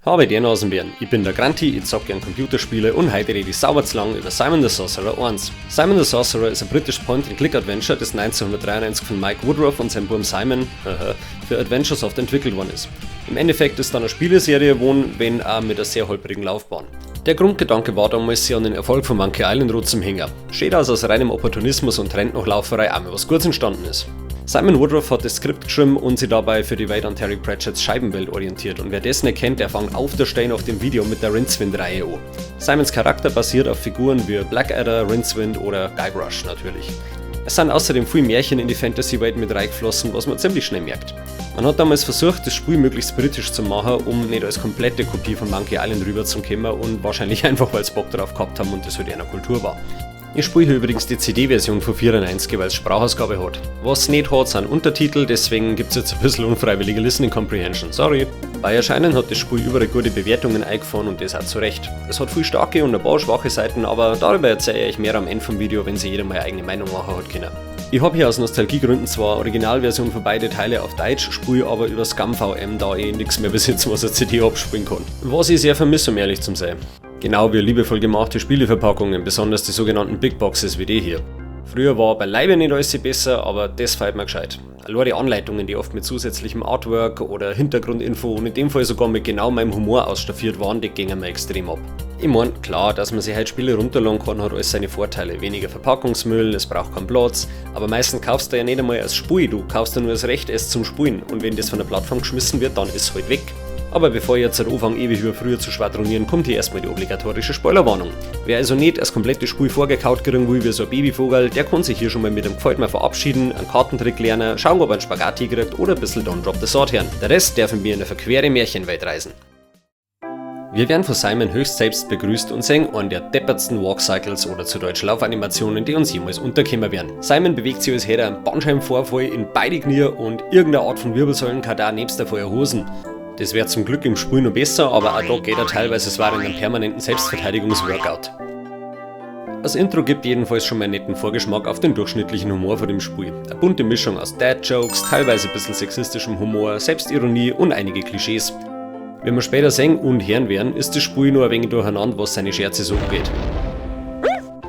Habe die Nasenbären, ich bin der Granti, ich zock gern Computerspiele und heute rede ich sauber zu lang über Simon the Sorcerer 1. Simon the Sorcerer ist ein britisches Point-and-Click-Adventure, das 1993 von Mike Woodruff und seinem Bruder Simon für Adventuresoft entwickelt worden ist. Im Endeffekt ist dann eine Spieleserie geworden, wenn auch mit einer sehr holprigen Laufbahn. Der Grundgedanke war damals, sie an den Erfolg von Monkey Island Rot zum Hänger. Steht also aus reinem Opportunismus und Trendnachlauferei auch mal was Gutes entstanden ist. Simon Woodruff hat das Skript geschrieben und sich dabei für die Welt an Terry Pratchetts Scheibenwelt orientiert, und wer das nicht kennt, der fängt auf der Stein auf dem Video mit der Rincewind-Reihe an. Simons Charakter basiert auf Figuren wie Blackadder, Rincewind oder Guybrush natürlich. Es sind außerdem viele Märchen in die Fantasy-Welt mit reingeflossen, was man ziemlich schnell merkt. Man hat damals versucht, das Spiel möglichst britisch zu machen, um nicht als komplette Kopie von Monkey Island rüberzukommen, und wahrscheinlich einfach, weil sie Bock drauf gehabt haben und das halt einer Kultur war. Ich spiele hier übrigens die CD-Version von 94, weil es Sprachausgabe hat. Was nicht hat, sind Untertitel, deswegen gibt es jetzt ein bisschen unfreiwillige Listening Comprehension, sorry. Bei Erscheinen hat das Spiel überall gute Bewertungen eingefahren und das auch zu Recht. Es hat viel starke und ein paar schwache Seiten, aber darüber erzähle ich euch mehr am Ende vom Video, wenn sich jeder mal eigene Meinung machen hat können. Ich habe hier aus Nostalgiegründen zwar Originalversion für beide Teile auf Deutsch, spiele aber über ScumVM, da ich nichts mehr besitze, was eine CD abspielen kann. Was ich sehr vermisse, um ehrlich zu sein. Genau wie liebevoll gemachte Spieleverpackungen, besonders die sogenannten Big Boxes wie die hier. Früher war beileibe nicht alles besser, aber das fällt mir gescheit. Allein die Anleitungen, die oft mit zusätzlichem Artwork oder Hintergrundinfo und in dem Fall sogar mit genau meinem Humor ausstaffiert waren, die gingen mir extrem ab. Ich mein, klar, dass man sich halt Spiele runterladen kann, hat alles seine Vorteile. Weniger Verpackungsmüll, es braucht keinen Platz, aber meistens kaufst du ja nicht einmal als Spiel, du kaufst ja nur das Recht, es zum Spielen, und wenn das von der Plattform geschmissen wird, dann ist es halt weg. Aber bevor ich jetzt anfange, ewig über früher zu schwadronieren, kommt hier erstmal die obligatorische Spoilerwarnung. Wer also nicht das komplette Spiel vorgekaut kriegen will wie so ein Babyvogel, der kann sich hier schon mal mit dem Gefällt mir verabschieden, einen Kartentrick lernen, schauen, ob er einen Spaghetti kriegt oder ein bisschen Don't Drop the Sword hören. Der Rest darf mit mir in eine verquere Märchenwelt reisen. Wir werden von Simon höchst selbst begrüßt und sehen einen der deppertsten Walkcycles oder zu Deutsch Laufanimationen, die uns jemals unterkommen werden. Simon bewegt sich als hätte er einen Bandscheibenvorfall in beide Knie und irgendeine Art von Wirbelsäulen kann da nebst der vorher Hosen. Das wäre zum Glück im Spiel noch besser, aber auch da geht er teilweise es war in einem permanenten Selbstverteidigungsworkout. Das Intro gibt jedenfalls schon mal einen netten Vorgeschmack auf den durchschnittlichen Humor von dem Spiel. Eine bunte Mischung aus Dad-Jokes, teilweise ein bisschen sexistischem Humor, Selbstironie und einige Klischees. Wenn wir später sehen und hören werden, ist das Spiel nur ein wenig durcheinander, was seine Scherze so angeht.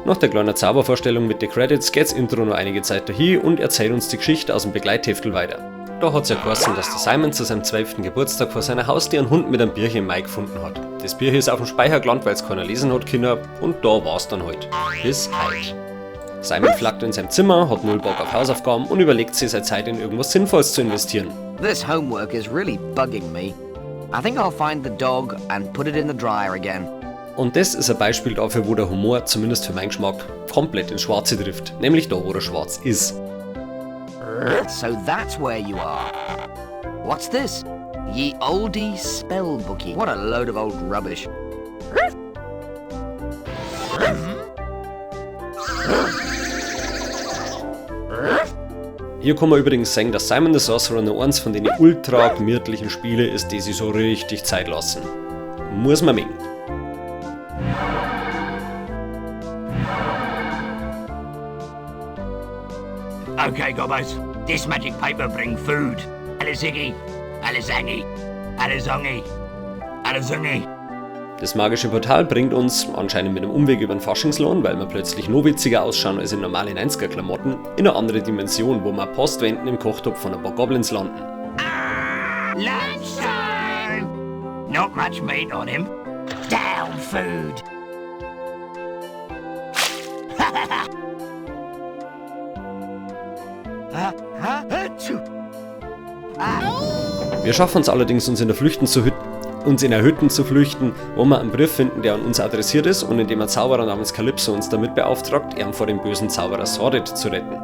Nach der kleinen Zaubervorstellung mit den Credits geht's Intro noch einige Zeit dahin und erzählt uns die Geschichte aus dem Begleitheftel weiter. Da hat's ja geheißen, dass der Simon zu seinem 12. Geburtstag vor seiner Haustür einen Hund mit einem Bierchen im Mai gefunden hat. Das Bierchen ist auf dem Speicher gelandet, weil es keiner lesen hat können, und da war's dann halt. Bis heute. Simon flackt in seinem Zimmer, hat null Bock auf Hausaufgaben und überlegt sich seine Zeit in irgendwas Sinnvolles zu investieren. This homework is really bugging me. I think I'll find the dog and put it in the dryer again. Und das ist ein Beispiel dafür, wo der Humor, zumindest für meinen Geschmack, komplett ins Schwarze trifft. Nämlich da, wo er schwarz ist. So that's where you are. What's this? Ye oldie spellbookie. What a load of old rubbish. Hier kann man übrigens sagen, dass Simon the Sorcerer noch eins von den ultra gemütlichen Spielen ist, die sich so richtig Zeit lassen. Muss man mengen. Okay, Gobbos. This magic paper bring food. Aliziggy, Alizangi, Alizongi, Alizungi. Das magische Portal bringt uns, anscheinend mit einem Umweg über den Faschingslohn, weil wir plötzlich noch witziger ausschauen als in normalen 90er-Klamotten, in eine andere Dimension, wo wir Postwenden im Kochtopf von ein paar Goblins landen. Lunchtime! Not much meat on him. Down food! Wir schaffen es allerdings, uns in der Hütte zu flüchten, wo wir einen Brief finden, der an uns adressiert ist und in dem ein Zauberer namens Calypso uns damit beauftragt, ihn vor dem bösen Zauberer Sordid zu retten.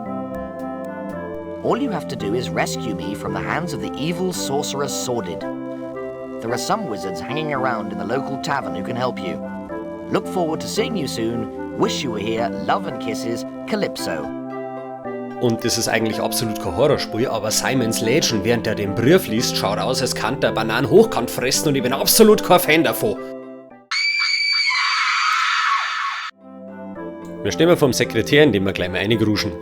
All you have to do is rescue me from the hands of the evil sorcerer Sordid. There are some wizards hanging around in the local tavern who can help you. Look forward to seeing you soon. Wish you were here. Love and kisses, Calypso. Und das ist eigentlich absolut kein Horrorspiel, aber Simons Legend, während er den Brief liest, schaut aus, als kann der Bananen hochkant fressen, und ich bin absolut kein Fan davon. Wir stehen vor dem Sekretär, in dem wir gleich mal reingruschen.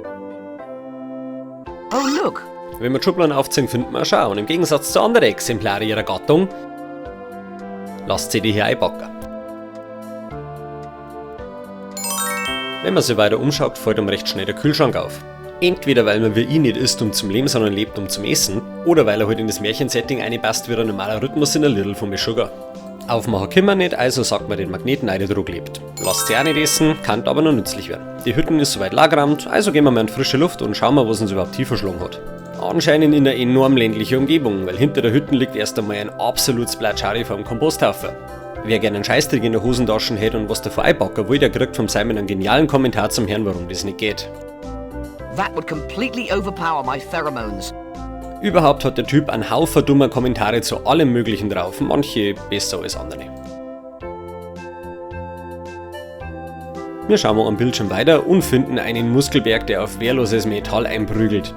Oh, look! Wenn wir die Schubladen aufziehen, finden wir eine Schau, und im Gegensatz zu anderen Exemplaren ihrer Gattung Lasst sie die hier einpacken. Wenn man sich weiter umschaut, fällt einem recht schnell der Kühlschrank auf. Entweder weil man wie ich nicht isst um zum Leben, sondern lebt um zum Essen, oder weil er halt in das Märchensetting reinpasst wie ein normaler Rhythmus in a little von Sugar. Aufmachen können wir nicht, also sagt man den Magneten ein, der Druck lebt. Lasst sie auch nicht essen, kann aber noch nützlich werden. Die Hütten ist soweit lagerrammt, also gehen wir mal in frische Luft und schauen mal, was uns überhaupt tief verschlungen hat. Anscheinend in einer enorm ländlichen Umgebung, weil hinter der Hütten liegt erst einmal ein absolutes Platschari vom Komposthaufen. Wer gerne einen Scheißdreck in der Hosentaschen hätte und was davon einpacken will, der kriegt vom Simon einen genialen Kommentar zum Herrn, warum das nicht geht. That would completely overpower my pheromones. Überhaupt hat der Typ einen Haufen dummer Kommentare zu allem Möglichen drauf, manche besser als andere. Wir schauen mal am Bildschirm weiter und finden einen Muskelberg, der auf wehrloses Metall einprügelt.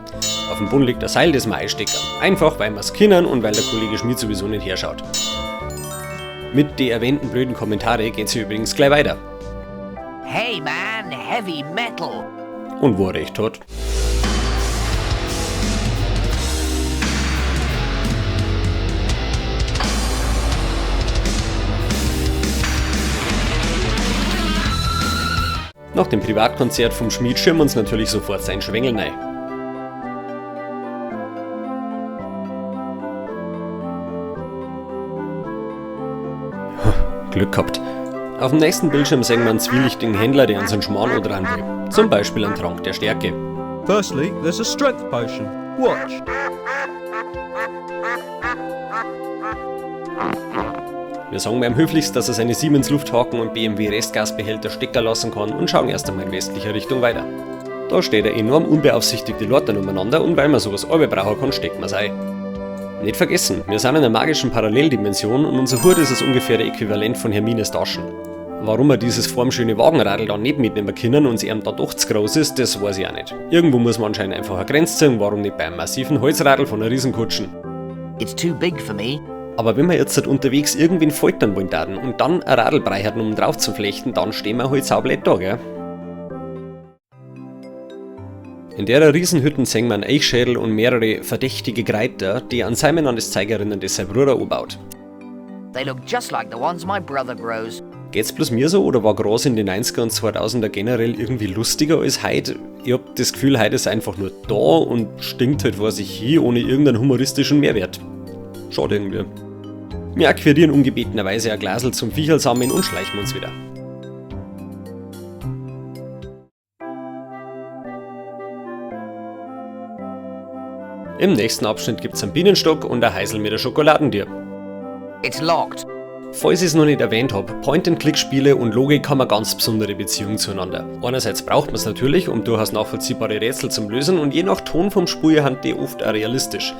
Auf dem Boden liegt ein Seil, das wir einstecken. Einfach, weil wir es können und weil der Kollege Schmied sowieso nicht herschaut. Mit den erwähnten blöden Kommentare geht sie übrigens gleich weiter. Hey man, heavy metal. Und wo er recht hat. Nach dem Privatkonzert vom Schmied schirmen uns natürlich sofort sein Schwengel rein. Glück gehabt. Auf dem nächsten Bildschirm sehen wir einen zwielichtigen Händler, der uns einen Schmarrn dran will. Zum Beispiel einen Trank der Stärke. Firstly, there's a strength potion. Watch. Wir sagen mir am höflichsten, dass er seine Siemens Lufthaken und BMW Restgasbehälter stecken lassen kann und schauen erst einmal in westlicher Richtung weiter. Da steht eine enorm unbeaufsichtigte Lorten umeinander und weil man sowas alle brauchen kann, steckt man es ein. Nicht vergessen, wir sind in einer magischen Paralleldimension und unser Hut ist das ungefähr der Äquivalent von Hermines Taschen. Warum wir dieses formschöne Wagenradl dann nicht mitnehmen können und es ihm da doch zu groß ist, das weiß ich auch nicht. Irgendwo muss man anscheinend einfach eine Grenze ziehen, warum nicht beim massiven Holzradl von einer Riesenkutschen. It's too big for me. Aber wenn wir jetzt halt unterwegs irgendwen foltern wollen taten und dann ein Radlbrei hatten, um drauf zu flechten, dann stehen wir halt saublöd da, gell? In der Riesenhütten sehen wir einen Eichschädel und mehrere verdächtige Greiter, die an Simon an das Zeug erinnern, das sein Bruder anbaut. They look just like the ones my brother grows. Geht's bloß mir so oder war Gras in den 90er und 2000er generell irgendwie lustiger als heute? Ich hab das Gefühl, heute ist einfach nur da und stinkt halt vor sich hin, ohne irgendeinen humoristischen Mehrwert. Schade irgendwie. Wir akquirieren ungebetenerweise ein Glasl zum Viecherl sammeln und schleichen uns wieder. Im nächsten Abschnitt gibt's einen Bienenstock und ein Heisel mit der Schokoladentier. It's locked. Falls ich es noch nicht erwähnt habe, Point-and-Click-Spiele und Logik haben eine ganz besondere Beziehung zueinander. Einerseits braucht man es natürlich, um durchaus nachvollziehbare Rätsel zum Lösen und je nach Ton vom Spiel hand die oft auch realistisch.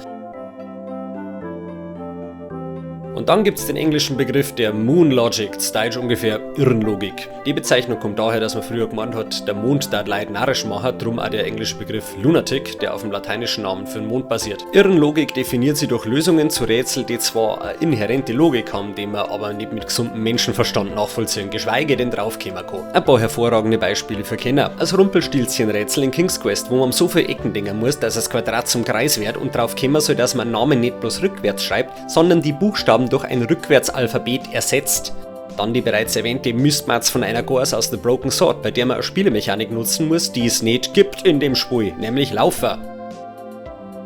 Und dann gibt es den englischen Begriff der Moon Logic, zu Deutsch ungefähr Irrenlogik. Die Bezeichnung kommt daher, dass man früher gemeint hat, der Mond darf Leute narrisch machen, drum auch der englische Begriff Lunatic, der auf dem lateinischen Namen für den Mond basiert. Irrenlogik definiert sie durch Lösungen zu Rätseln, die zwar eine inhärente Logik haben, die man aber nicht mit gesundem Menschenverstand nachvollziehen, geschweige denn draufkommen kann. Ein paar hervorragende Beispiele für Kenner. Als Rumpelstilzchen-Rätsel in King's Quest, wo man so viele Ecken denken muss, dass das Quadrat zum Kreis wird und drauf kommen soll, dass man Namen nicht bloß rückwärts schreibt, sondern die Buchstaben durch ein Rückwärtsalphabet ersetzt. Dann die bereits erwähnte Mistmatz von einer Gors aus The Broken Sword, bei der man eine Spielemechanik nutzen muss, die es nicht gibt in dem Spiel, nämlich Laufer.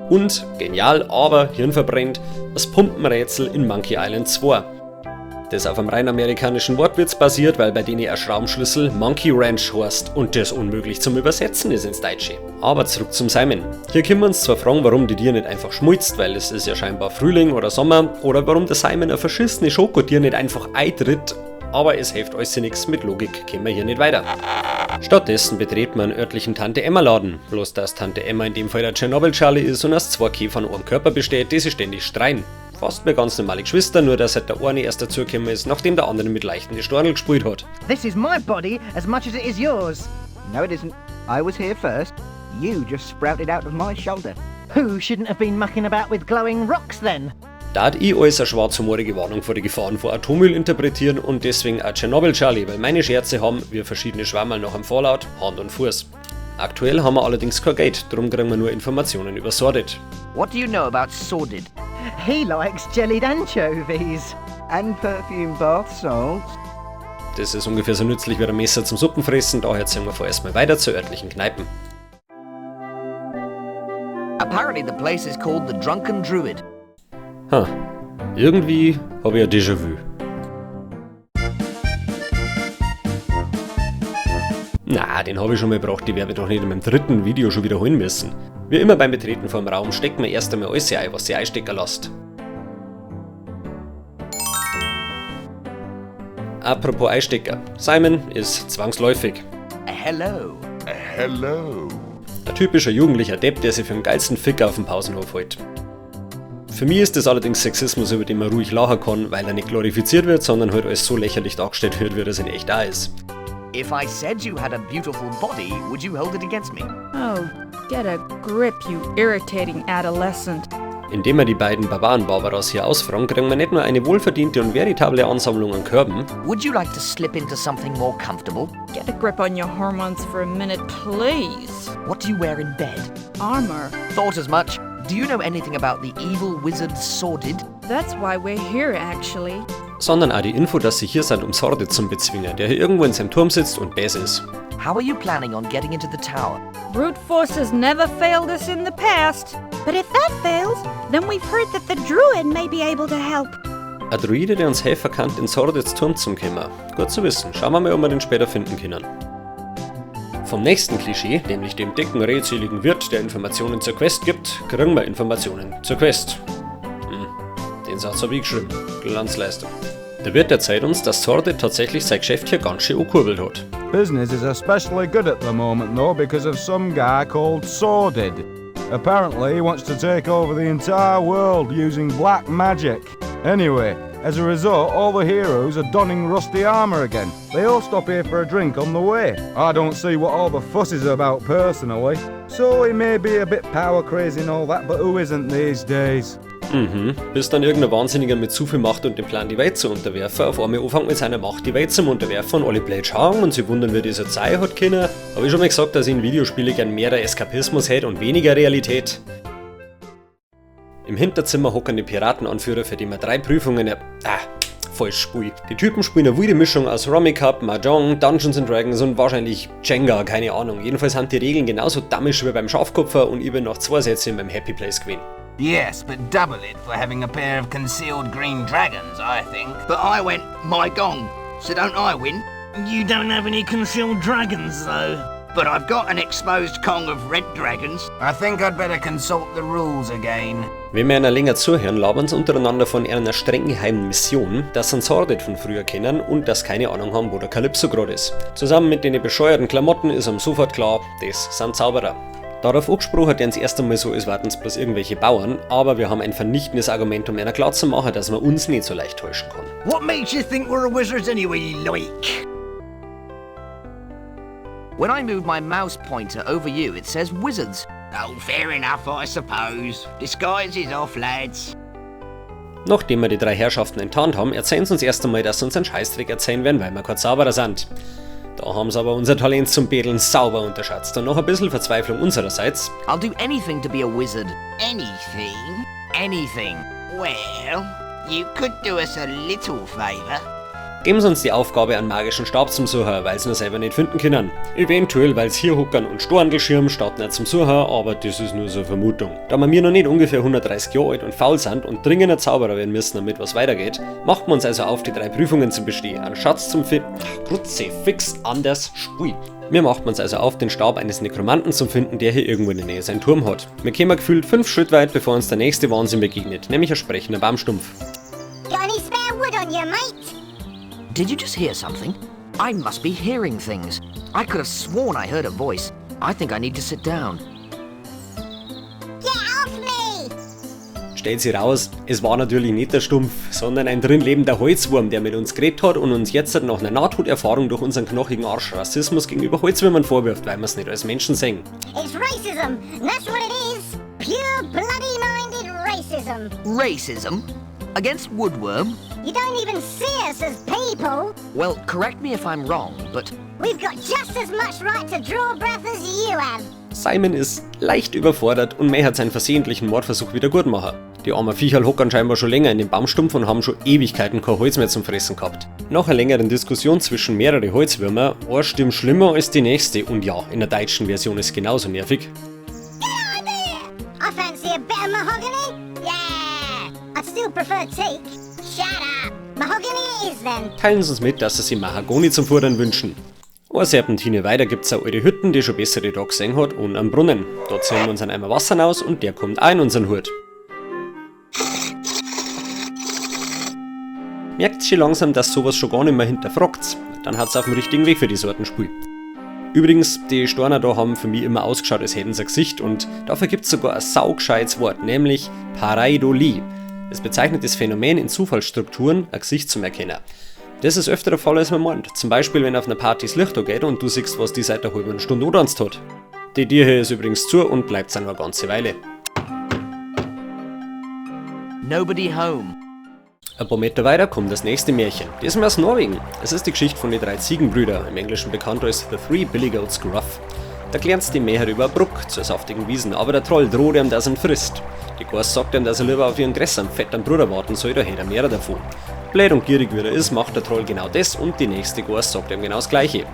Und, genial, aber hirnverbrennt, das Pumpenrätsel in Monkey Island 2. Das auf einem rein amerikanischen Wortwitz basiert, weil bei denen ein Schraubenschlüssel Monkey Wrench heißt und das unmöglich zum Übersetzen ist ins Deutsche. Aber zurück zum Simon. Hier können wir uns zwar fragen, warum die Tier nicht einfach schmilzt, weil es ist ja scheinbar Frühling oder Sommer, oder warum der Simon ein verschissene Schokotier nicht einfach eintritt, aber es hilft alles nichts, mit Logik kommen wir hier nicht weiter. Stattdessen betreten wir einen örtlichen Tante-Emma-Laden, bloß dass Tante Emma in dem Fall der Tschernobyl-Charlie ist und aus zwei Käfern einem Körper besteht, die sich ständig streiten. Fast wie ganz normale Geschwister, nur dass halt der eine erst dazugekommen ist, nachdem der andere mit leichten die Stornel gespielt hat. This is my body as much as it is yours. No, it isn't. I was here first. You just sprouted out of my shoulder. Who shouldn't have been mucking about with glowing rocks then? Da hat ich alles eine schwarzhumorige Warnung vor die Gefahren von Atommüll interpretieren und deswegen auch Tschernobyl Charlie, weil meine Scherze haben, wie verschiedene Schwammerl nach dem Fallout, Hand und Fuß. Aktuell haben wir allerdings kein Geld, darum kriegen wir nur Informationen über Sordid. What do you know about Sordid? He likes jellied anchovies. and perfume bath salts. Das ist ungefähr so nützlich wie ein Messer zum Suppenfressen, daher ziehen wir vorerst mal weiter zu örtlichen Kneipen. Apparently the place is called the Drunken Druid. Irgendwie habe ich ein Déjà-vu. Na, den habe ich schon mal gebracht, die werde ich doch nicht in meinem dritten Video schon wiederholen müssen. Wie immer beim Betreten vom Raum stecken wir erst einmal alles ein, was sie einstecken lässt. Apropos Einstecker, Simon ist zwangsläufig. Hello. Ein typischer jugendlicher Depp, der sich für den geilsten Ficker auf dem Pausenhof hält. Für mich ist das allerdings Sexismus, über den man ruhig lachen kann, weil er nicht glorifiziert wird, sondern halt als so lächerlich dargestellt wird, wie das in echt auch ist. If I said you had a beautiful body, would you hold it against me? Oh, get a grip, you irritating adolescent. Indem wir die beiden Barbaren-Barbaras hier ausfragen, kriegen wir nicht nur eine wohlverdiente und veritable Ansammlung an Körben. Would you like to slip into something more comfortable? Get a grip on your hormones for a minute, please. What do you wear in bed? Armor. Thought as much. Do you know anything about the evil wizard Sordid? That's why we're here, actually. Sondern auch die Info, dass sie hier sind, um Sordid zum Bezwingen, der hier irgendwo in seinem Turm sitzt und bäs ist. How are you planning on getting into the tower? Brute force has never failed us in the past. But if that fails, then we've heard that the druid may be able to help. Ein Druide, der uns helfen kann, in Sordids Turm zu kommen. Gut zu wissen. Schauen wir mal, ob wir den später finden können. Vom nächsten Klischee, nämlich dem dicken, redseligen Wirt, der Informationen zur Quest gibt, kriegen wir Informationen zur Quest. Den Satz habe ich geschrieben. Glanzleistung. Der Wirt erzählt uns, dass Sordid tatsächlich sein Geschäft hier ganz schön angekurbelt hat. Business is especially good at the moment though because of some guy called Sordid. Apparently he wants to take over the entire world using black magic. Anyway, as a result, all the heroes are donning rusty armour again. They all stop here for a drink on the way. I don't see what all the fuss is about personally. So he may be a bit power crazy and all that, but who isn't these days? Bis dann irgendein Wahnsinniger mit zu viel Macht und dem Plan, die Welt zu unterwerfen, auf einmal anfängt mit seiner Macht, die Welt zum Unterwerfen und alle blöd schauen und sie wundern, wie dieser Zeit hat können. Habe ich schon mal gesagt, dass ich in Videospielen gern mehr Eskapismus hätte und weniger Realität? Im Hinterzimmer hocken die Piratenanführer, für die man 3 Prüfungen falsch spielt. Die Typen spielen eine wilde Mischung aus Rummy Cup, Mahjong, Dungeons & Dragons und wahrscheinlich Jenga, keine Ahnung. Jedenfalls sind die Regeln genauso dammisch wie beim Schafkopfer und ich bin nach 2 Sätzen beim Happy Place gewesen. Yes, but double it for having a pair of concealed green dragons, I think. But I went, my gong, so don't I win? You don't have any concealed dragons, though. But I've got an exposed Kong of red dragons. I think I'd better consult the rules again. Wenn wir einer länger zuhören, labern sie untereinander von einer streng geheimen Mission, dass sie Sordid von früher kennen und dass keine Ahnung haben, wo der Calypso gerade ist. Zusammen mit den bescheuerten Klamotten ist ihm sofort klar, das sind Zauberer. Darauf angesprochen hat er uns erst einmal so, als wären es bloß irgendwelche Bauern, aber wir haben ein vernichtendes Argument, um einer klar zu machen, dass man uns nicht so leicht täuschen kann. What makes you think we're wizards anyway, you like? When I move my mouse pointer over you, it says wizards. Oh, fair enough, I suppose. Disguise is off, lads. Nachdem wir die 3 Herrschaften enttarnt haben, erzählen sie uns erst einmal, dass sie uns einen Scheißdreck erzählen werden, weil wir kein Zauberer sind. Da haben sie aber unser Talent zum Bedeln sauber unterschätzt und noch ein bisschen Verzweiflung unsererseits. I'll do anything to be a wizard. Anything? Anything. Well, you could do us a little favour. Geben sie uns die Aufgabe, einen magischen Stab zum Suchen, weil sie ihn selber nicht finden können. Eventuell, weil sie hier hocken und Storndelschirm statt nicht zum Suchen, aber das ist nur so eine Vermutung. Da wir noch nicht ungefähr 130 Jahre alt und faul sind und dringender Zauberer werden müssen, damit was weitergeht, macht man uns also auf, die 3 Prüfungen zu bestehen, einen Schatz zum Kruzifix anders Spiel. Wir machen uns also auf, den Stab eines Nekromanten zu finden, der hier irgendwo in der Nähe seinen Turm hat. Wir kommen gefühlt 5 Schritt weit, bevor uns der nächste Wahnsinn begegnet, nämlich ein sprechender Baumstumpf. Got any spare wood on you, mate? Did you just hear something? I must be hearing things. I could have sworn I heard a voice. I think I need to sit down. Get off me! Stellt sich raus, es war natürlich nicht der Stumpf, sondern ein drin lebender Holzwurm, der mit uns geredet hat und uns jetzt nach einer Nahtoderfahrung durch unseren knochigen Arsch Rassismus gegenüber Holzwürmern vorwirft, weil wir es nicht als Menschen sehen. It's racism, that's what it is. Pure bloody-minded racism. Racism? Against woodworm? You don't even see us as people. Well, correct me if I'm wrong, but We've got just as much right to draw breath as you have. Simon ist leicht überfordert und möchte seinen versehentlichen Mordversuch wieder gut machen. Die armen Viecherl hockern scheinbar schon länger in dem Baumstumpf und haben schon Ewigkeiten kein Holz mehr zum Fressen gehabt. Nach einer längeren Diskussion zwischen mehreren Holzwürmer, eine Stimme schlimmer als die nächste und ja, in der deutschen Version ist es genauso nervig. I fancy a bit of mahogany. Yeah, I'd still prefer teak. Shut up. Mahogany it is then. Teilen sie uns mit, dass sie sich Mahagoni zum Futtern wünschen. Eine Serpentine weiter gibt es auch alte Hütten, die schon bessere Tage gesehen hat, und einen Brunnen. Dort ziehen wir uns einen Eimer Wasser raus und der kommt auch in unseren Hut. Merkt schon langsam, dass sowas schon gar nicht mehr hinterfragt. Dann hat es auf dem richtigen Weg für die Sortenspiel. Übrigens, die Storner da haben für mich immer ausgeschaut, als hätten sie ein Gesicht, und dafür gibt es sogar ein saugescheites Wort, nämlich Pareidolie. Es bezeichnet das Phänomen in Zufallsstrukturen, ein Gesicht zum Erkennen. Das ist öfter der Fall, als man meint. Zum Beispiel, wenn auf einer Party das Licht geht und du siehst, was die seit einer halben Stunde angetanzt hat. Die Tür hier ist übrigens zu und bleibt dann eine ganze Weile. Nobody home. Ein paar Meter weiter kommt das nächste Märchen. Diesmal aus Norwegen. Es ist die Geschichte von den 3 Ziegenbrüdern, im Englischen bekannt als The Three Billy Goats Gruff. Da glänzt die Mäher über eine Bruck zur saftigen Wiesen, aber der Troll droht ihm, dass er ihn frisst. Die Gors sagt ihm, dass er lieber auf ihren größeren, fetten Bruder warten soll, da hätte er mehr davon. Blöd und gierig wie er ist, macht der Troll genau das und die nächste Gors sagt ihm genau das Gleiche.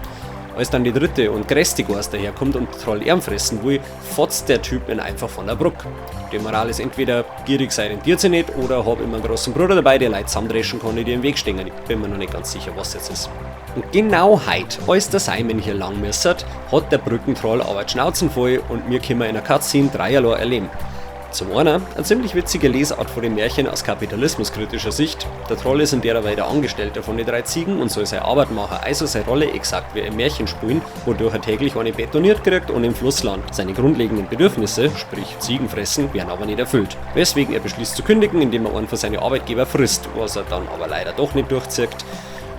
Als dann die dritte und größte Gors daherkommt und der Troll ihn fressen will, fotzt der Typ ihn einfach von der Bruck. Die Moral ist entweder, gierig sein rentiert sich nicht, oder hab immer einen großen Bruder dabei, der Leute zusammendreschen kann, die dir im Weg stehen. Ich bin mir noch nicht ganz sicher, was jetzt ist. Und genau heute, als der Simon hier lang müssert, hat der Brückentroll aber die Schnauzen voll und wir können in einer Cutscene dreierlei erleben. Zum einen eine ziemlich witzige Lesart von dem Märchen aus kapitalismuskritischer Sicht. Der Troll ist in der Weise der Angestellter von den 3 Ziegen und soll seine Arbeit machen, also seine Rolle exakt wie im Märchen spielen, wodurch er täglich eine betoniert kriegt und im Fluss landet. Seine grundlegenden Bedürfnisse, sprich Ziegen fressen, werden aber nicht erfüllt. Weswegen er beschließt zu kündigen, indem er einen von seinen Arbeitgeber frisst, was er dann aber leider doch nicht durchzieht.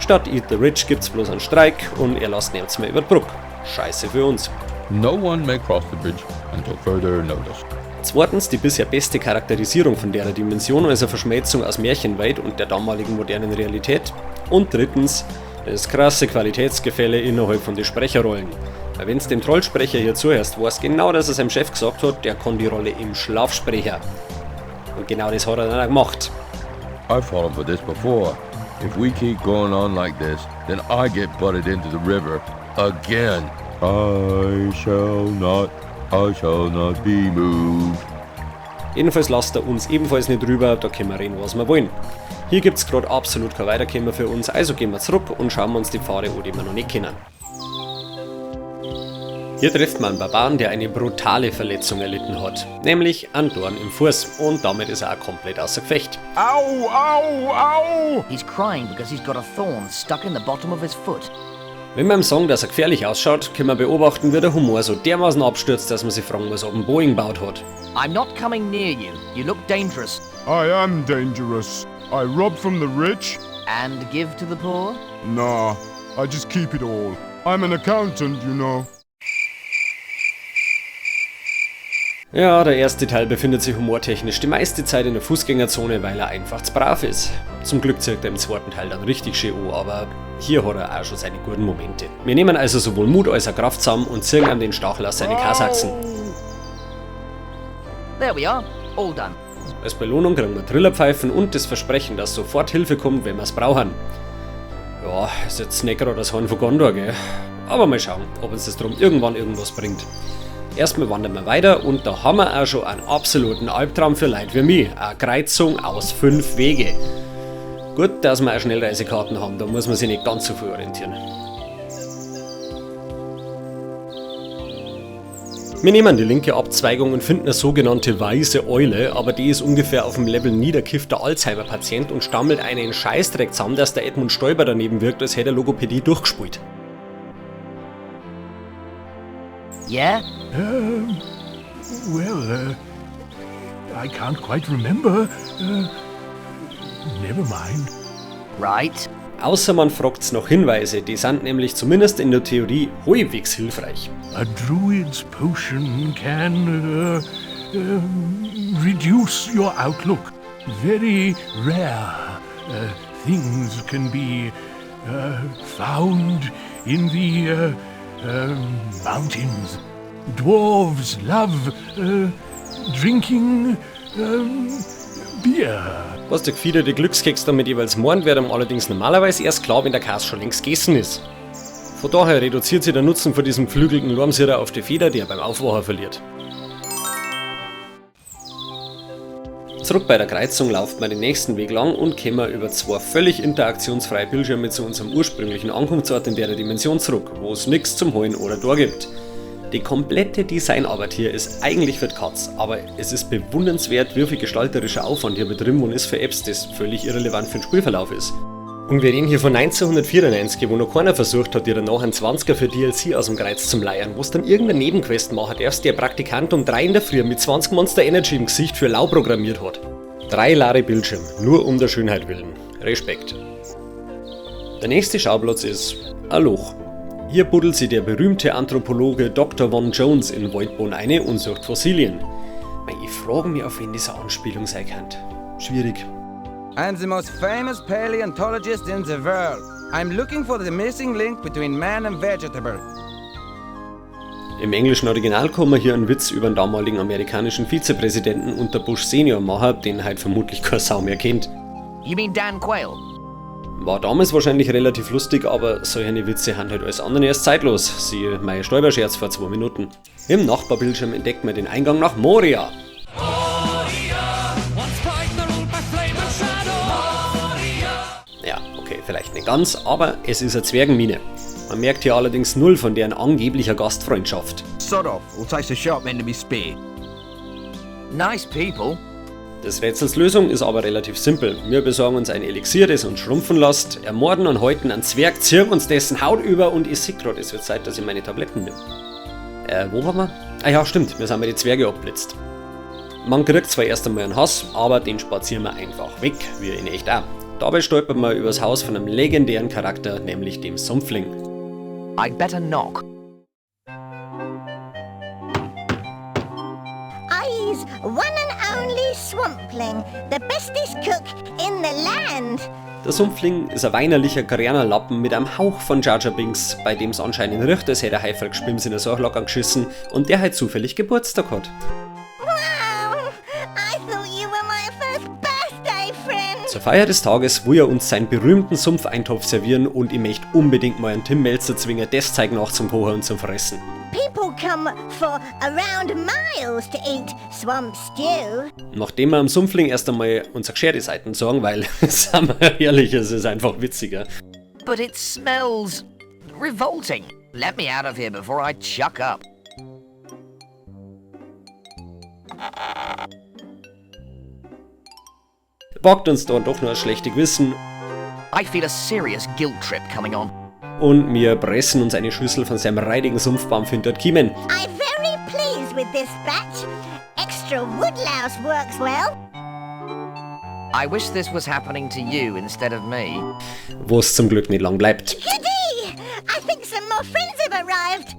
Statt Eat the Rich gibt's bloß einen Streik und er lässt nichts mehr über die Brücke. Scheiße für uns. No one may cross the bridge until further notice. Zweitens die bisher beste Charakterisierung von der Dimension als eine Verschmelzung aus Märchenwelt und der damaligen modernen Realität. Und drittens das krasse Qualitätsgefälle innerhalb von den Sprecherrollen. Weil wenn's dem Trollsprecher hier zuhörst, weiß genau, dass er seinem Chef gesagt hat, der kann die Rolle im Schlaf sprechen. Und genau das hat er dann auch gemacht. I've fallen for this before. If we keep going on like this, then I get butted into the river again. I shall not be moved. Jedenfalls lasst er uns ebenfalls nicht rüber, da können wir reden, was wir wollen. Hier gibt's gerade absolut kein Weiterkommen für uns, also gehen wir zurück und schauen uns die Pfade an, die wir noch nicht kennen. Hier trifft man einen Barbaren, der eine brutale Verletzung erlitten hat, nämlich einen Dorn im Fuß, und damit ist er auch komplett außer Gefecht. Ow, ow, ow! He's crying because he's got a thorn stuck in the bottom of his foot. Wenn man ihm sagen, dass er gefährlich ausschaut, können wir beobachten, wie der Humor so dermaßen abstürzt, dass man sich fragen muss, ob ein Boeing gebaut hat. I'm not coming near you. You look dangerous. I am dangerous. I rob from the rich. And give to the poor? Nah, I just keep it all. I'm an accountant, you know. Ja, der erste Teil befindet sich humortechnisch die meiste Zeit in der Fußgängerzone, weil er einfach zu brav ist. Zum Glück zirkt er im zweiten Teil dann richtig schön an, aber hier hat er auch schon seine guten Momente. Wir nehmen also sowohl Mut als auch Kraft zusammen und ziehen an den Stachel aus seine Kasachsen. There we are. All done. Als Belohnung kriegen wir Trillerpfeifen und das Versprechen, dass sofort Hilfe kommt, wenn wir es brauchen. Ja, ist jetzt nicht gerade das Horn von Gondor, gell? Aber mal schauen, ob uns das drum irgendwann irgendwas bringt. Erstmal wandern wir weiter und da haben wir auch schon einen absoluten Albtraum für Leute wie mich. Eine Kreuzung aus 5 Wege. Gut, dass wir auch Schnellreisekarten haben, da muss man sich nicht ganz so viel orientieren. Wir nehmen die linke Abzweigung und finden eine sogenannte weiße Eule, aber die ist ungefähr auf dem Level niederkiffter Alzheimer-Patient und stammelt einen Scheißdreck zusammen, dass der Edmund Stoiber daneben wirkt, als hätte er Logopädie durchgespielt. Yeah? I can't quite remember. Never mind. Right. Außer man fragt's nach Hinweise, die sind nämlich zumindest in der Theorie halbwegs hilfreich. A druid's potion can reduce your outlook. Very rare things can be found in the mountains. dwarves love drinking beer. Was der gefiederte Glückskeks damit jeweils meint, wird ihm allerdings normalerweise erst klar, wenn der Käse schon längst gegessen ist. Von daher reduziert sich der Nutzen von diesem geflügelten Lormsierer auf die Feder, die er beim Aufwachen verliert. Zurück bei der Kreuzung laufen wir den nächsten Weg lang und kommen über 2 völlig interaktionsfreie Bildschirme zu unserem ursprünglichen Ankunftsort in der Dimension zurück, wo es nichts zum Holen oder Tor gibt. Die komplette Designarbeit hier ist eigentlich für die Katz, aber es ist bewundernswert, wie viel gestalterischer Aufwand hier betrieben worden ist für Apps, das völlig irrelevant für den Spielverlauf ist. Und wir reden hier von 1994, wo noch keiner versucht hat, dir danach einen 20er für DLC aus dem Kreuz zum leiern, wo es dann irgendeine Nebenquest machen darfst, der Praktikant um 3 in der Früh mit 20 Monster Energy im Gesicht für lau programmiert hat. 3 leere Bildschirme, nur um der Schönheit willen. Respekt. Der nächste Schauplatz ist ein Loch. Hier buddelt sich der berühmte Anthropologe Dr. Von Jones in Voidbone ein und sucht Fossilien. Ich frage mich, auf wen diese Anspielung sein kann. Schwierig. I'm the most famous paleontologist in the world. I'm looking for the missing link between man and vegetable. Im englischen Original kann man hier einen Witz über den damaligen amerikanischen Vizepräsidenten unter Bush Senior machen, den halt vermutlich kein Sau mehr kennt. You mean Dan Quayle? War damals wahrscheinlich relativ lustig, aber solche Witze sind halt alles andere erst zeitlos. Siehe mein Stolperscherz vor 2 Minuten. Im Nachbarbildschirm entdeckt man den Eingang nach Moria. Ja, okay, vielleicht nicht ganz, aber es ist eine Zwergenmine. Man merkt hier allerdings null von deren angeblicher Gastfreundschaft. Sod off, or takes a sharp man to be speared. Nice people. Das Rätsels Lösung ist aber relativ simpel. Wir besorgen uns ein Elixier, das uns schrumpfen lässt, ermorden und häuten einen Zwerg, ziehen uns dessen Haut über und ich sehe gerade, es wird Zeit, dass ich meine Tabletten nehme. Wo waren wir? Ah ja, stimmt, wir sind bei die Zwerge abblitzt. Man kriegt zwar erst einmal einen Hass, aber den spazieren wir einfach weg, wie in echt auch. Dabei stolpert man über das Haus von einem legendären Charakter, nämlich dem Sumpfling. I'd better knock. I's one and only Swampling, the bestest cook in the land. Der Sumpfling ist ein weinerlicher Koreanerlappen mit einem Hauch von Jar Jar Binks, bei dem es anscheinend riecht, als hätte er Heifel gespimt in der Sachlocke geschissen und der halt zufällig Geburtstag hat. Wow, I thought you were my first birthday friend. Zur Feier des Tages will er uns seinen berühmten Sumpfeintopf servieren und ich möchte unbedingt mal einen Tim Melzer zwingen, das Zeug nach zum Kochen und zum Fressen. People come for around miles to eat swamp stew. Nachdem wir am Sumpfling erst einmal unsere gescherte Seiten sagen, weil, sagen wir ehrlich, es ist einfach witziger. But it smells revolting. Let me out of here before I chuck up. Wagt uns dann doch nur ein schlechtes Gewissen. I feel a serious guilt trip coming on. Und wir pressen uns eine Schüssel von seinem reidigen Sumpfbampf hinter die Kiemen. I'm very pleased with this batch. Extra woodlouse works well. I wish this was happening to you instead of me. Wo es zum Glück nicht lang bleibt. Goody! I think some more friends have arrived.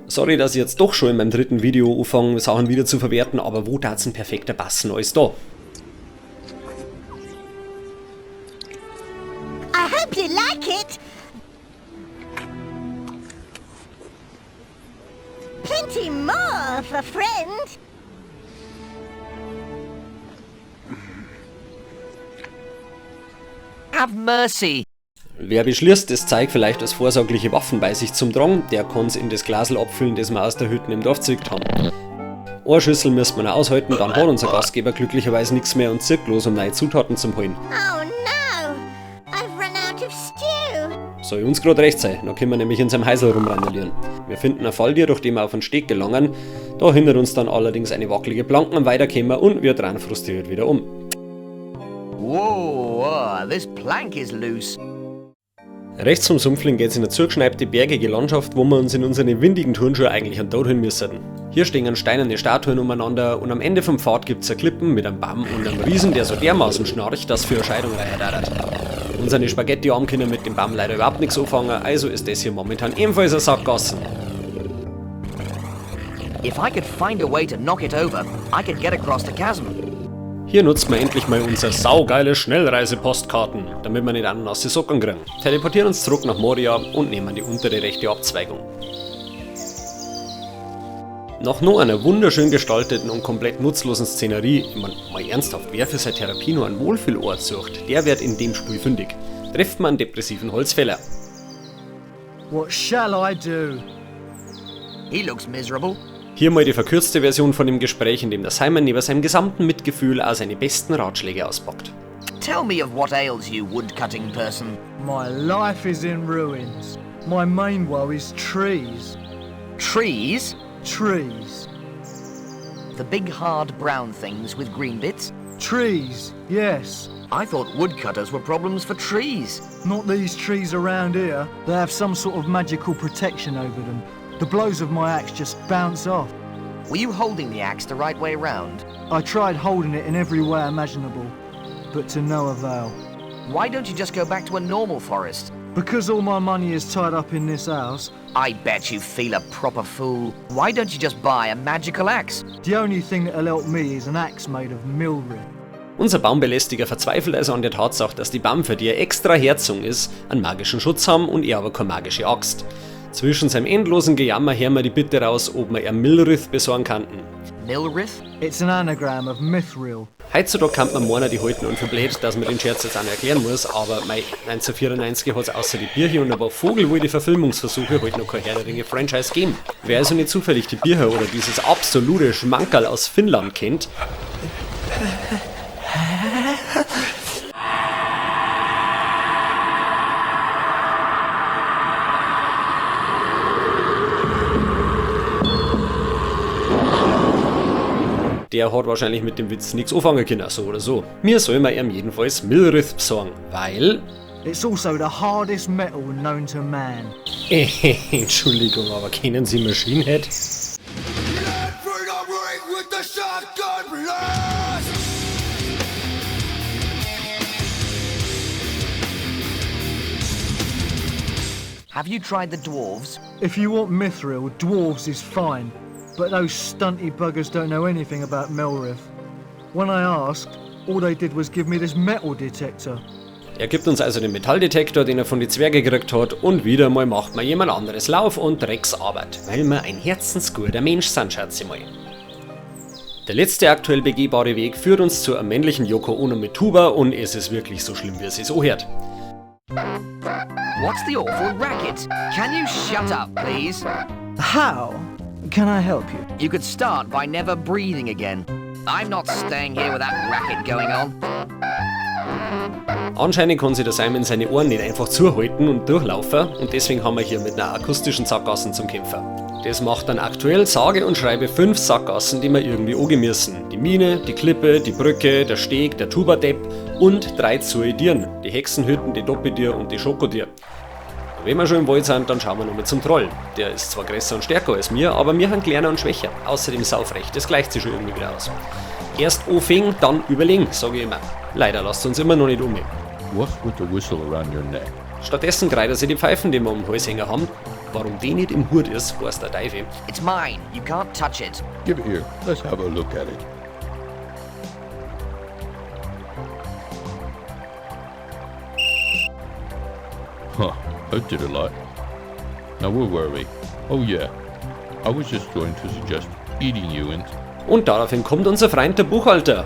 Sorry, dass ich jetzt doch schon in meinem 3. Video anfange, Sachen wieder zu verwerten, aber wo tat's ein perfekter Passen alles da? I hope you like it. Plenty more for friend. Have mercy. Wer beschließt, das Zeug vielleicht als vorsorgliche Waffen bei sich zum Drang, der kann's in das Glasl abfüllen, das wir aus der Hütte im Dorf gezückt haben. Eine Schüssel müssen wir noch aushalten, dann hat unser Gastgeber glücklicherweise nichts mehr und zirkt los, um neue Zutaten zu holen. Oh no! I've run out of stew. Soll uns gerade recht sein, dann können wir nämlich in seinem Heisel rumrandalieren. Wir finden ein Falltier, durch den wir auf den Steg gelangen, da hindert uns dann allerdings eine wackelige Planken am Weiterkommen und wir drehen frustriert wieder um. Whoa, this plank is loose. Rechts vom Sumpfling geht's in eine zugeschneibte, bergige Landschaft, wo wir uns in unseren windigen Turnschuhen eigentlich an Tod hin müssen. Hier stehen steinerne Statuen umeinander und am Ende vom Pfad gibt's eine Klippen mit einem Baum und einem Riesen, der so dermaßen schnarcht, dass für eine Scheidung reiert. Unsere Spaghetti-Arme können mit dem Baum leider überhaupt nichts anfangen, also ist das hier momentan ebenfalls eine Sackgasse. If I could find a way to knock it over, I could get across the chasm. Hier nutzen wir endlich mal unsere saugeile Schnellreise-Postkarten, damit wir nicht an und aus die Socken kriegen. Teleportieren uns zurück nach Moria und nehmen die untere rechte Abzweigung. Nach noch einer wunderschön gestalteten und komplett nutzlosen Szenerie, ich meine, mal ernsthaft, wer für seine Therapie nur einen Wohlfühlort sucht, der wird in dem Spiel fündig. Trifft man einen depressiven Holzfäller. What shall I do? He looks miserable. Hier mal die verkürzte Version von dem Gespräch, in dem der Simon neben seinem gesamten Mitgefühl auch seine besten Ratschläge auspackt. Tell me of what ails you, woodcutting person. My life is in ruins. My main woe is trees. Trees? Trees. The big hard brown things with green bits? Trees, yes. I thought woodcutters were problems for trees. Not these trees around here. They have some sort of magical protection over them. The blows of my axe just bounce off. Were you holding the axe the right way round? I tried holding it in every way imaginable, but to no avail. Why don't you just go back to a normal forest? Because all my money is tied up in this house. I bet you feel a proper fool. Why don't you just buy a magical axe? The only thing that'll help me is an axe made of Milrith. Unser Baumbelästiger verzweifelt also an der Tatsache, dass die Baum, für die er extra Herzung ist, einen magischen Schutz haben und er aber keine magische Axt. Zwischen seinem endlosen Gejammer hören wir die Bitte raus, ob wir ihm Milrith besorgen könnten. Milrith? It's an anagram of Mithril. Heutzutage kann man meinen, die halten und für blöd, dass man den Scherz jetzt auch noch erklären muss, aber 1994 hat es außer die Birche und ein paar vogelwilde Verfilmungsversuche halt noch kein Herr der Ringe-Franchise gegeben. Wer also nicht zufällig die Birche oder dieses absolute Schmankerl aus Finnland kennt, der hat wahrscheinlich mit dem Witz nichts anfangen können, so oder so. Mir soll man ihm jedenfalls Milrith besorgen, weil... It's also the hardest metal known to man. Entschuldigung, aber kennen Sie Machine Head? Have you tried the dwarves? If you want Mithril, dwarves is fine. But those stunty buggers don't know anything about Milrith. When I asked, all they did was give me this metal detector. Er gibt uns also den Metalldetektor, den er von den Zwergen gekriegt hat, und wieder mal macht man jemand anderes Lauf und Drecksarbeit, weil wir ein herzensguter Mensch sind, schätze ich mal. Der letzte aktuell begehbare Weg führt uns zu einem männlichen Yoko Ono mit Tuba und es ist wirklich so schlimm, wie es sich anhört. What's the awful racket? Can you shut up, please? How can I help you? You could start by never breathing again. I'm not staying here with that racket going on. Anscheinend kann sich der Simon seine Ohren nicht einfach zuhalten und durchlaufen und deswegen haben wir hier mit einer akustischen Sackgassen zum Kämpfer. Das macht dann aktuell sage und schreibe 5 Sackgassen, die wir irgendwie angehen müssen. Die Mine, die Klippe, die Brücke, der Steg, der Tuba-Depp und 3 Zoidieren, die Hexenhütten, die Doppeltier und die Schokodier. Wenn wir schon im Wald sind, dann schauen wir nochmal zum Troll. Der ist zwar größer und stärker als mir, aber wir haben kleiner und schwächer. Außerdem saufrecht, das gleicht sich schon irgendwie wieder aus. Erst anfangen, dann überlegen, sage ich immer. Leider lasst uns immer noch nicht um. What's with the whistle around your neck? Stattdessen greift er sich die Pfeifen, die wir um den Hals hängen haben. Warum die nicht im Hut ist, weiß der Teufel. It's mine. You can't touch it. Give it here. Let's have a look at it. Huh, that did a lot. Now where were we? Oh yeah, I was just going to suggest eating you and... Und daraufhin kommt unser Freund der Buchhalter.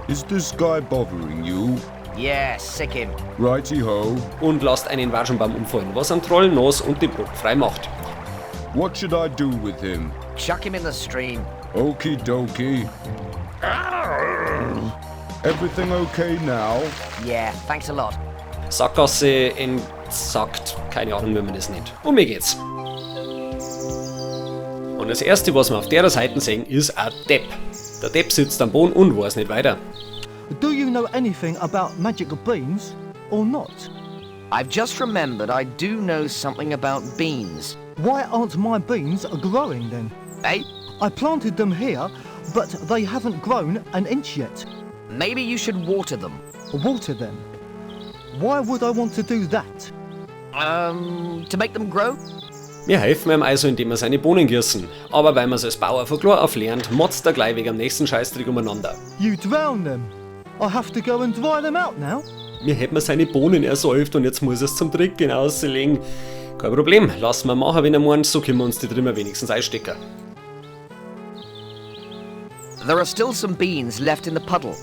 Is this guy bothering you? Yeah, sick him. Righty-ho. Und lasst einen Waschenbaum umfallen, was am Troll Nos und die Brot frei macht. What should I do with him? Chuck him in the stream. Okie dokie. Everything okay now? Yeah, thanks a lot. Sackgasse entsackt, keine Ahnung, wie man das nennt. Um mir geht's. Und das erste, was wir auf der Seite sehen, ist ein Depp. Der Depp sitzt am Boden und weiß nicht weiter. Do you know anything about magical beans or not? I've just remembered I do know something about beans. Why aren't my beans growing then? Eh? I planted them here, but they haven't grown an inch yet. Maybe you should water them. Water them? Why would I want to do that? To make them grow? Wir helfen ihm also, indem wir seine Bohnen gießen. Aber weil man als Bauer von klar auf lernt, motzt er gleich wegen am nächsten Scheißdreck umeinander. You drown them. I have to go and dry them out now. Mir hätten wir seine Bohnen ersäuft und jetzt muss er es zum Trinken auslegen. Kein Problem, lassen wir machen, wenn er meint, so können wir uns die Trimmer wenigstens einstecken. There are still some beans left in the puddle.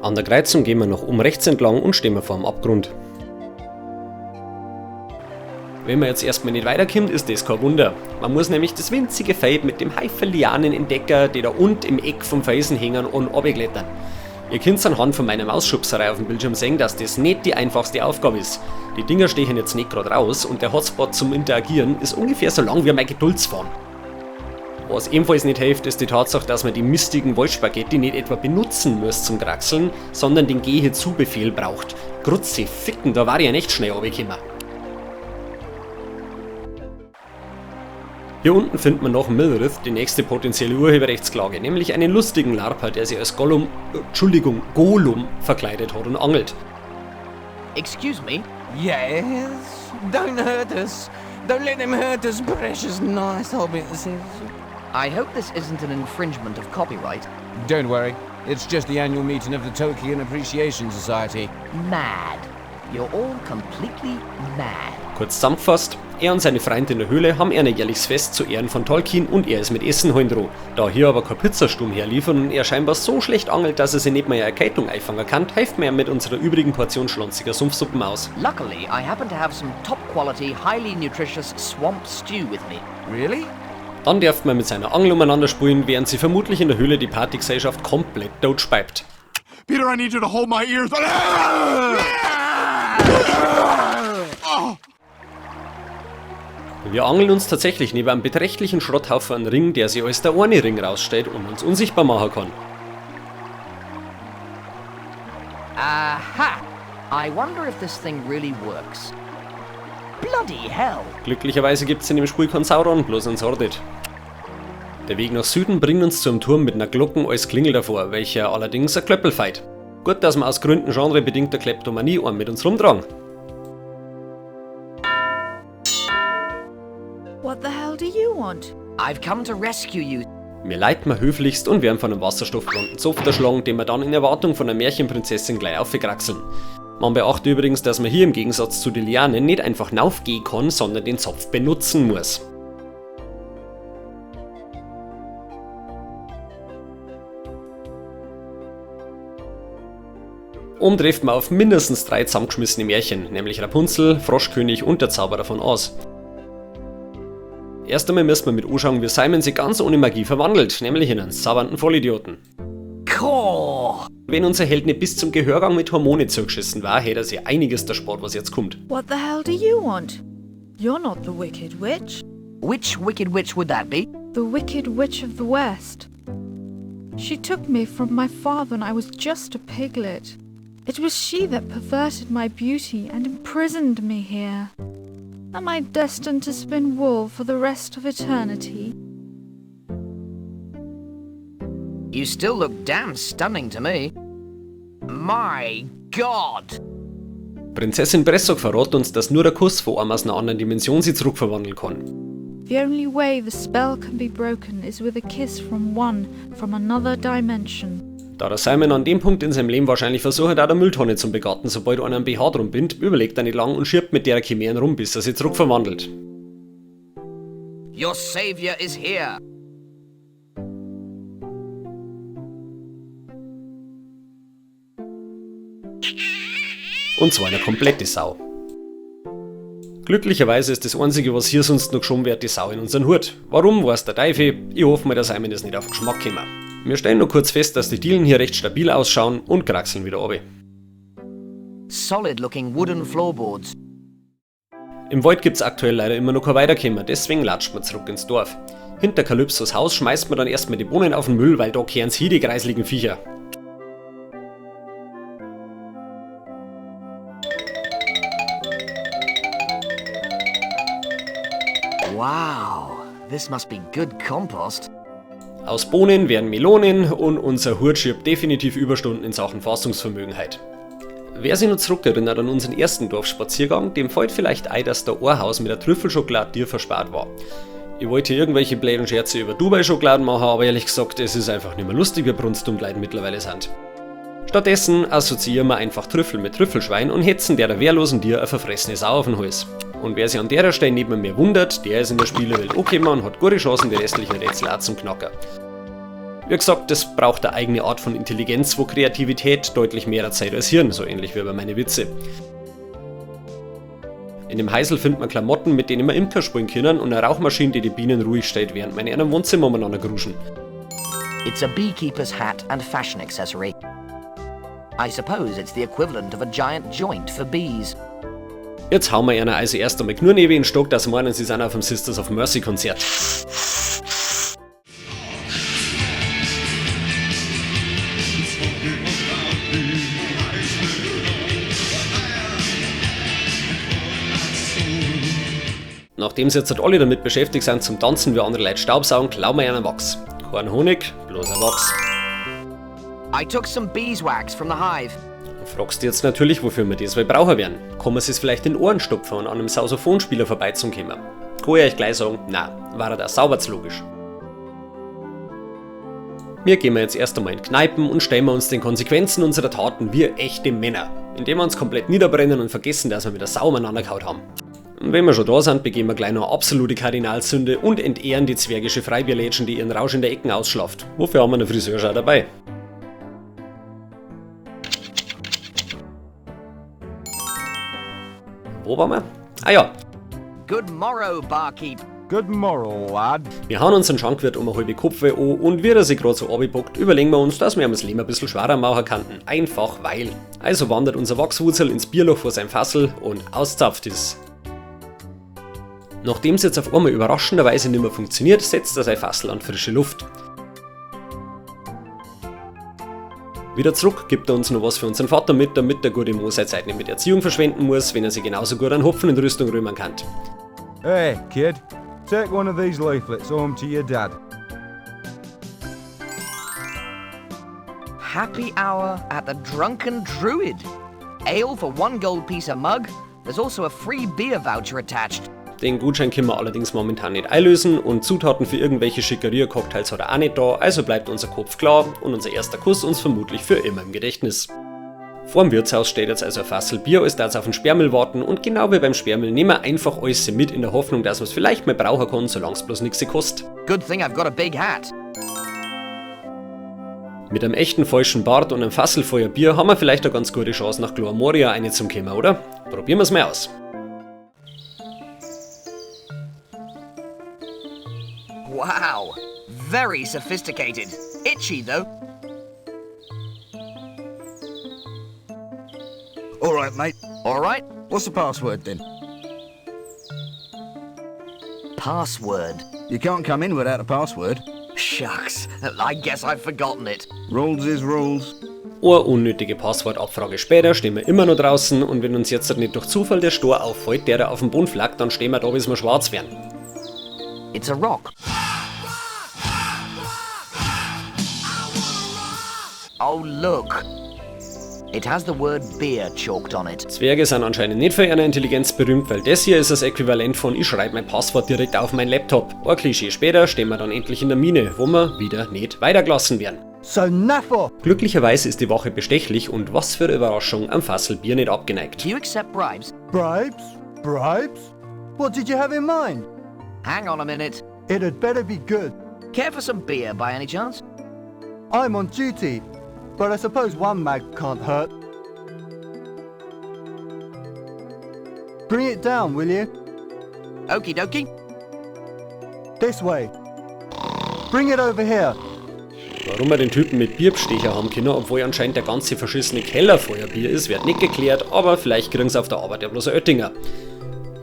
An der Kreuzung gehen wir noch oben rechts entlang und stehen wir vor dem Abgrund. Wenn man jetzt erstmal nicht weiterkommt, ist das kein Wunder. Man muss nämlich das winzige Feld mit dem Haufen Lianen entdecken, die da unten im Eck vom Felsen hängen und runterklettern. Ihr könnt anhand von meiner Mausschubserei auf dem Bildschirm sehen, dass das nicht die einfachste Aufgabe ist. Die Dinger stehen jetzt nicht gerade raus und der Hotspot zum Interagieren ist ungefähr so lang wie mein Geduldsfaden. Was ebenfalls nicht hilft, ist die Tatsache, dass man die mistigen Wollspaghetti nicht etwa benutzen muss zum Kraxeln, sondern den Gehe-zu-Befehl braucht. Grutze, ficken, da war ich ja nicht schnell runtergekommen. Hier unten findet man nach Milrith die nächste potenzielle Urheberrechtsklage, nämlich einen lustigen Larper, der sich als Gollum verkleidet hat und angelt. Excuse me? Yes? Don't hurt us. Don't let them hurt us, precious nice hobbits. I hope this isn't an infringement of copyright. Don't worry. It's just the annual meeting of the Tolkien Appreciation Society. Mad. You're all completely mad. Kurz zusammengefasst, er und seine Freunde in der Höhle haben ein jährliches Fest zu Ehren von Tolkien und er ist mit Essen holen dran. Da hier aber kein Pizzasturm herliefern und er scheinbar so schlecht angelt, dass er sich nicht mehr eine Erkältung einfangen kann, helfen wir ihm mit unserer übrigen Portion schlonziger Sumpfsuppen aus. Luckily, I happen to have some top-quality, highly nutritious swamp stew with me. Really? Dann darf man mit seiner Angel umeinander spielen, während sie vermutlich in der Höhle die Partygesellschaft komplett totspeibt. Peter, I need you to hold my ears. Wir angeln uns tatsächlich neben einem beträchtlichen Schrotthaufen einen Ring, der sich als der eine Ring rausstellt und uns unsichtbar machen kann. Aha! I wonder if this thing really works. Bloody hell! Glücklicherweise gibt es in dem Spiel keinen Sauron, bloß einen Sordid. Der Weg nach Süden bringt uns zu einem Turm mit einer Glocke als Klingel davor, welcher allerdings ein Klöppel feit. Gut, dass wir aus Gründen genrebedingter Kleptomanie einen mit uns rumtragen. What the hell do you want? I've come to rescue you. Wir leiten wir höflichst und werden von einem wasserstoffblonden Zopf erschlagen, den wir dann in Erwartung von einer Märchenprinzessin gleich aufkraxeln. Man beachte übrigens, dass man hier im Gegensatz zu den Lianen nicht einfach naufgehen kann, sondern den Zopf benutzen muss. Oben trifft man auf mindestens 3 zusammengeschmissene Märchen, nämlich Rapunzel, Froschkönig und der Zauberer von Oz. Erst einmal müssen wir mit anschauen, wie Simon sich ganz ohne Magie verwandelt, nämlich in einen saubernden Vollidioten. Cool. Wenn unser Held nicht bis zum Gehörgang mit Hormone zugeschissen war, hätte er sich einiges erspart, was jetzt kommt. What the hell do you want? You're not the Wicked Witch. Which Wicked Witch would that be? The Wicked Witch of the West. She took me from my father when I was just a piglet. It was she that perverted my beauty and imprisoned me here. Am I destined to spin wool for the rest of eternity? You still look damn stunning to me. My God! Prinzessin Bressok verrät uns, dass nur der Kuss von einem aus einer anderen Dimension sie zurückverwandeln kann. The only way the spell can be broken is with a kiss from one from another dimension. Da der Simon an dem Punkt in seinem Leben wahrscheinlich versucht, auch der Mülltonne zum Begatten, sobald er einen BH drum bindet, überlegt er nicht lang und schirbt mit der Chimären rum, bis er sie zurückverwandelt. Your savior is here. Und zwar eine komplette Sau. Glücklicherweise ist das Einzige, was hier sonst noch geschoben wird, die Sau in unseren Hut. Warum, weiß der Teufel? Ich hoffe mal, dass Simon das nicht auf den Geschmack kommt. Wir stellen nur kurz fest, dass die Dielen hier recht stabil ausschauen und kraxeln wieder runter. Solid looking wooden floorboards. Im Wald gibt's aktuell leider immer noch kein Weiterkommen, deswegen latscht man zurück ins Dorf. Hinter Kalypsos Haus schmeißt man dann erstmal die Bohnen auf den Müll, weil da kehren's hier die kreisligen Viecher. Wow, this must be good compost. Aus Bohnen werden Melonen und unser Hut schiebt definitiv Überstunden in Sachen Fassungsvermögen heute. Wer sich noch zurückerinnert an unseren ersten Dorfspaziergang, dem fällt vielleicht ein, dass der Ohrhaus mit der Trüffelschokolade dir versperrt war. Ich wollte hier irgendwelche blöden Scherze über Dubai-Schokoladen machen, aber ehrlich gesagt, es ist einfach nicht mehr lustig, wie brunstdumm Leute mittlerweile sind. Stattdessen assoziieren wir einfach Trüffel mit Trüffelschwein und hetzen der wehrlosen Tier eine verfressene Sau auf den Hals. Und wer sich an der Stelle neben mir wundert, der ist in der Spielewelt angekommen und hat gute Chancen, die restlichen Rätsel auch zum Knacken. Wie gesagt, das braucht eine eigene Art von Intelligenz, wo Kreativität deutlich mehr Zeit als Hirn, so ähnlich wie bei meinen Witze. In dem Heisel findet man Klamotten, mit denen wir Imker spielen können und eine Rauchmaschine, die die Bienen ruhig stellt, während meine in einem Wohnzimmer umeinander gruschen. It's a beekeeper's hat and fashion accessory. I suppose it's the equivalent of a giant joint for bees. Jetzt hauen wir einer also erst einmal Knurrnebel in den Stock, dass meinen, sie sind auf dem Sisters of Mercy Konzert. Nachdem sie jetzt halt alle damit beschäftigt sind zum Tanzen wie andere Leute Staubsaugen, klauen wir einen Wachs. Kein Honig, bloß ein Wachs. I took some beeswax from the hive. Du fragst jetzt natürlich, wofür wir das wohl brauchen werden. Kann man es vielleicht in den Ohren stopfen und an einem Saxophonspieler vorbeizukommen? Kann ich euch gleich sagen, nein, war das sauber zu logisch. Wir gehen jetzt erst einmal in Kneipen und stellen wir uns den Konsequenzen unserer Taten wie echte Männer, indem wir uns komplett niederbrennen und vergessen, dass wir mit der Sau umeinander gehauen haben. Und wenn wir schon da sind, begehen wir gleich noch eine absolute Kardinalsünde und entehren die zwergische Freibierlädchen, die ihren Rausch in der Ecken ausschlaft. Wofür haben wir eine Friseurschau dabei? Wo waren wir? Ah ja. Good morrow, barkeep. Good morrow, lad. Wir hauen unseren Schankwirt um eine halbe Kopfweh an und wie er sich gerade so runterbockt, überlegen wir uns, dass wir ihm das Leben ein bisschen schwerer machen könnten. Einfach weil. Also wandert unser Wachswurzel ins Bierloch vor seinem Fassel und auszapft es. Nachdem es jetzt auf einmal überraschenderweise nicht mehr funktioniert, setzt er sein Fassel an frische Luft. Wieder zurück gibt er uns noch was für unseren Vater mit, damit der gute Mo seine Zeit nicht mit Erziehung verschwenden muss, wenn er sich genauso gut an Hopfen in Rüstung rühmen kann. Hey, kid, take one of these leaflets home to your dad. Happy hour at the Drunken Druid. Ale for 1 gold piece a mug. There's also a free beer voucher attached. Den Gutschein können wir allerdings momentan nicht einlösen und Zutaten für irgendwelche Schickeria-Cocktails hat er auch nicht da, also bleibt unser Kopf klar und unser erster Kuss uns vermutlich für immer im Gedächtnis. Vorm Wirtshaus steht jetzt also ein Fassel Bier, als darf es auf den Sperrmüll warten und genau wie beim Sperrmüll nehmen wir einfach alles mit in der Hoffnung, dass man es vielleicht mal brauchen kann, solange es bloß nichts kostet. Good thing I've got a big hat. Mit einem echten falschen Bart und einem Fassel voller Bier haben wir vielleicht eine ganz gute Chance nach Gloamoria reinzukommen, oder? Probieren wir es mal aus. Wow, very sophisticated. Itchy though. All right, mate. All right. What's the password then? Password. You can't come in without a password. Shucks, I guess I've forgotten it. Rules is rules. Eine unnötige Passwortabfrage später stehen wir immer noch draußen und wenn uns jetzt nicht durch Zufall der Stor auffällt, der da auf dem Boden flackt, dann stehen wir da, bis wir schwarz werden. It's a rock. Oh look. It has the word beer chalked on it. Zwerge sind anscheinend nicht für ihre Intelligenz berühmt, weil das hier ist das Äquivalent von ich schreibe mein Passwort direkt auf meinen Laptop. Ein Klischee später stehen wir dann endlich in der Mine, wo wir wieder nicht weitergelassen werden. So naffo! Glücklicherweise ist die Wache bestechlich und was für eine Überraschung, am Fassel Bier nicht abgeneigt. Do you accept bribes? Bribes? Bribes? What did you have in mind? Hang on a minute. It had better be good. Care for some beer by any chance? I'm on duty, but I suppose one mag can't hurt. Bring it down, will you? Okie dokie. This way. Bring it over here. Warum wir den Typen mit Bierbstecher haben können, obwohl anscheinend der ganze verschissene Keller voller Bier ist, wird nicht geklärt, aber vielleicht kriegen sie auf der Arbeit ja bloß ein Oettinger.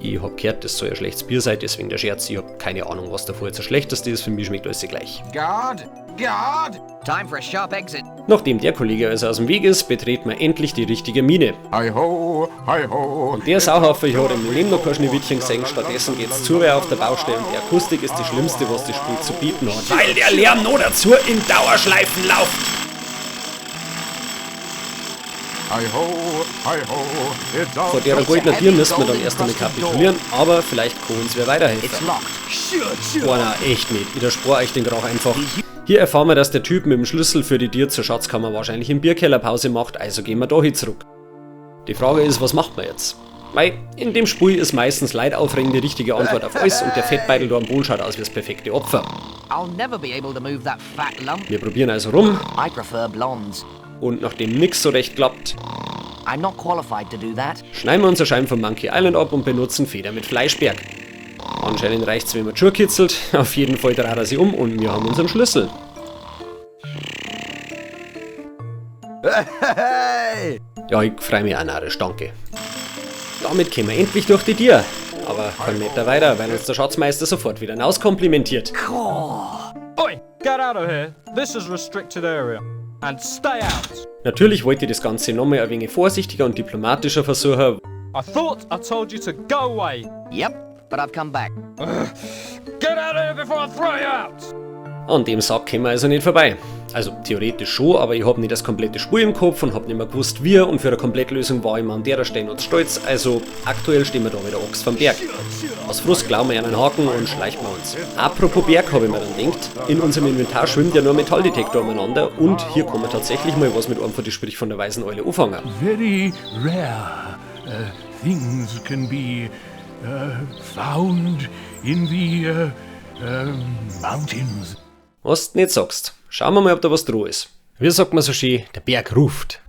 Ich hab gehört, das soll ein schlechtes Bier sein, deswegen der Scherz. Ich hab keine Ahnung, was davor jetzt das schlechteste ist. Für mich schmeckt alles gleich. Guard! Guard! Time for a sharp exit. Nachdem der Kollege also aus dem Weg ist, betreten wir endlich die richtige Mine. Hi ho, hi ho. Und der Sauhaufen, ich habe im Leben noch kein Schneewittchen gesehen, stattdessen geht's zu auf der Baustelle und die Akustik ist die schlimmste, was das Spiel zu bieten hat. Weil der Lärm noch dazu in Dauerschleifen läuft. Hi ho, hi ho. Vor der goldenen Tür müssen wir dann erst einmal kapitulieren, aber vielleicht kann uns wer weiterhelfen. Boah, na, echt nicht. Ich erspare euch den Krach einfach. Hier erfahren wir, dass der Typ mit dem Schlüssel für die Tür zur Schatzkammer wahrscheinlich im Bierkeller Pause macht, also gehen wir da hin zurück. Die Frage ist, was macht man jetzt? Weil in dem Spiel ist meistens Leid aufregend die richtige Antwort auf alles und der Fettbeitel da am Boden schaut aus wie das perfekte Opfer. Wir probieren also rum. Und nachdem nix so recht klappt, schneiden wir unser Scheiben vom Monkey Island ab und benutzen Feder mit Fleischberg. Anscheinend reicht's, wenn man die Schuhe kitzelt. Auf jeden Fall dreht er sie um und wir haben unseren Schlüssel. Ja, ich freue mich auch narrisch, danke. Damit kommen wir endlich durch die Tür. Aber kein Meter weiter, weil uns der Schatzmeister sofort wieder hinauskomplimentiert. Oi, get out of here. This is restricted area. And stay out. Natürlich wollte ich das Ganze nochmal ein wenig vorsichtiger und diplomatischer versuchen. I thought I told you to go away. Yep, but I've come back. Get out of here before I throw you out. An dem Sack kommen wir also nicht vorbei. Also theoretisch schon, aber ich habe nicht das komplette Spiel im Kopf und habe nicht mehr gewusst wie und für eine Komplettlösung war ich mir an der Stelle noch stolz, also aktuell stehen wir da mit der Ochs vom Berg. Aus Frust glauben wir einen Haken und schleichen wir uns. Apropos Berg habe ich mir dann gedacht, in unserem Inventar schwimmt ja nur ein Metalldetektor umeinander und hier kann man tatsächlich mal was mit einem von den Sprich von der weißen Eule anfangen. Very rare things can be found in the mountains. Was du nicht sagst. Schauen wir mal, ob da was dran ist. Wie sagt man so schön, der Berg ruft.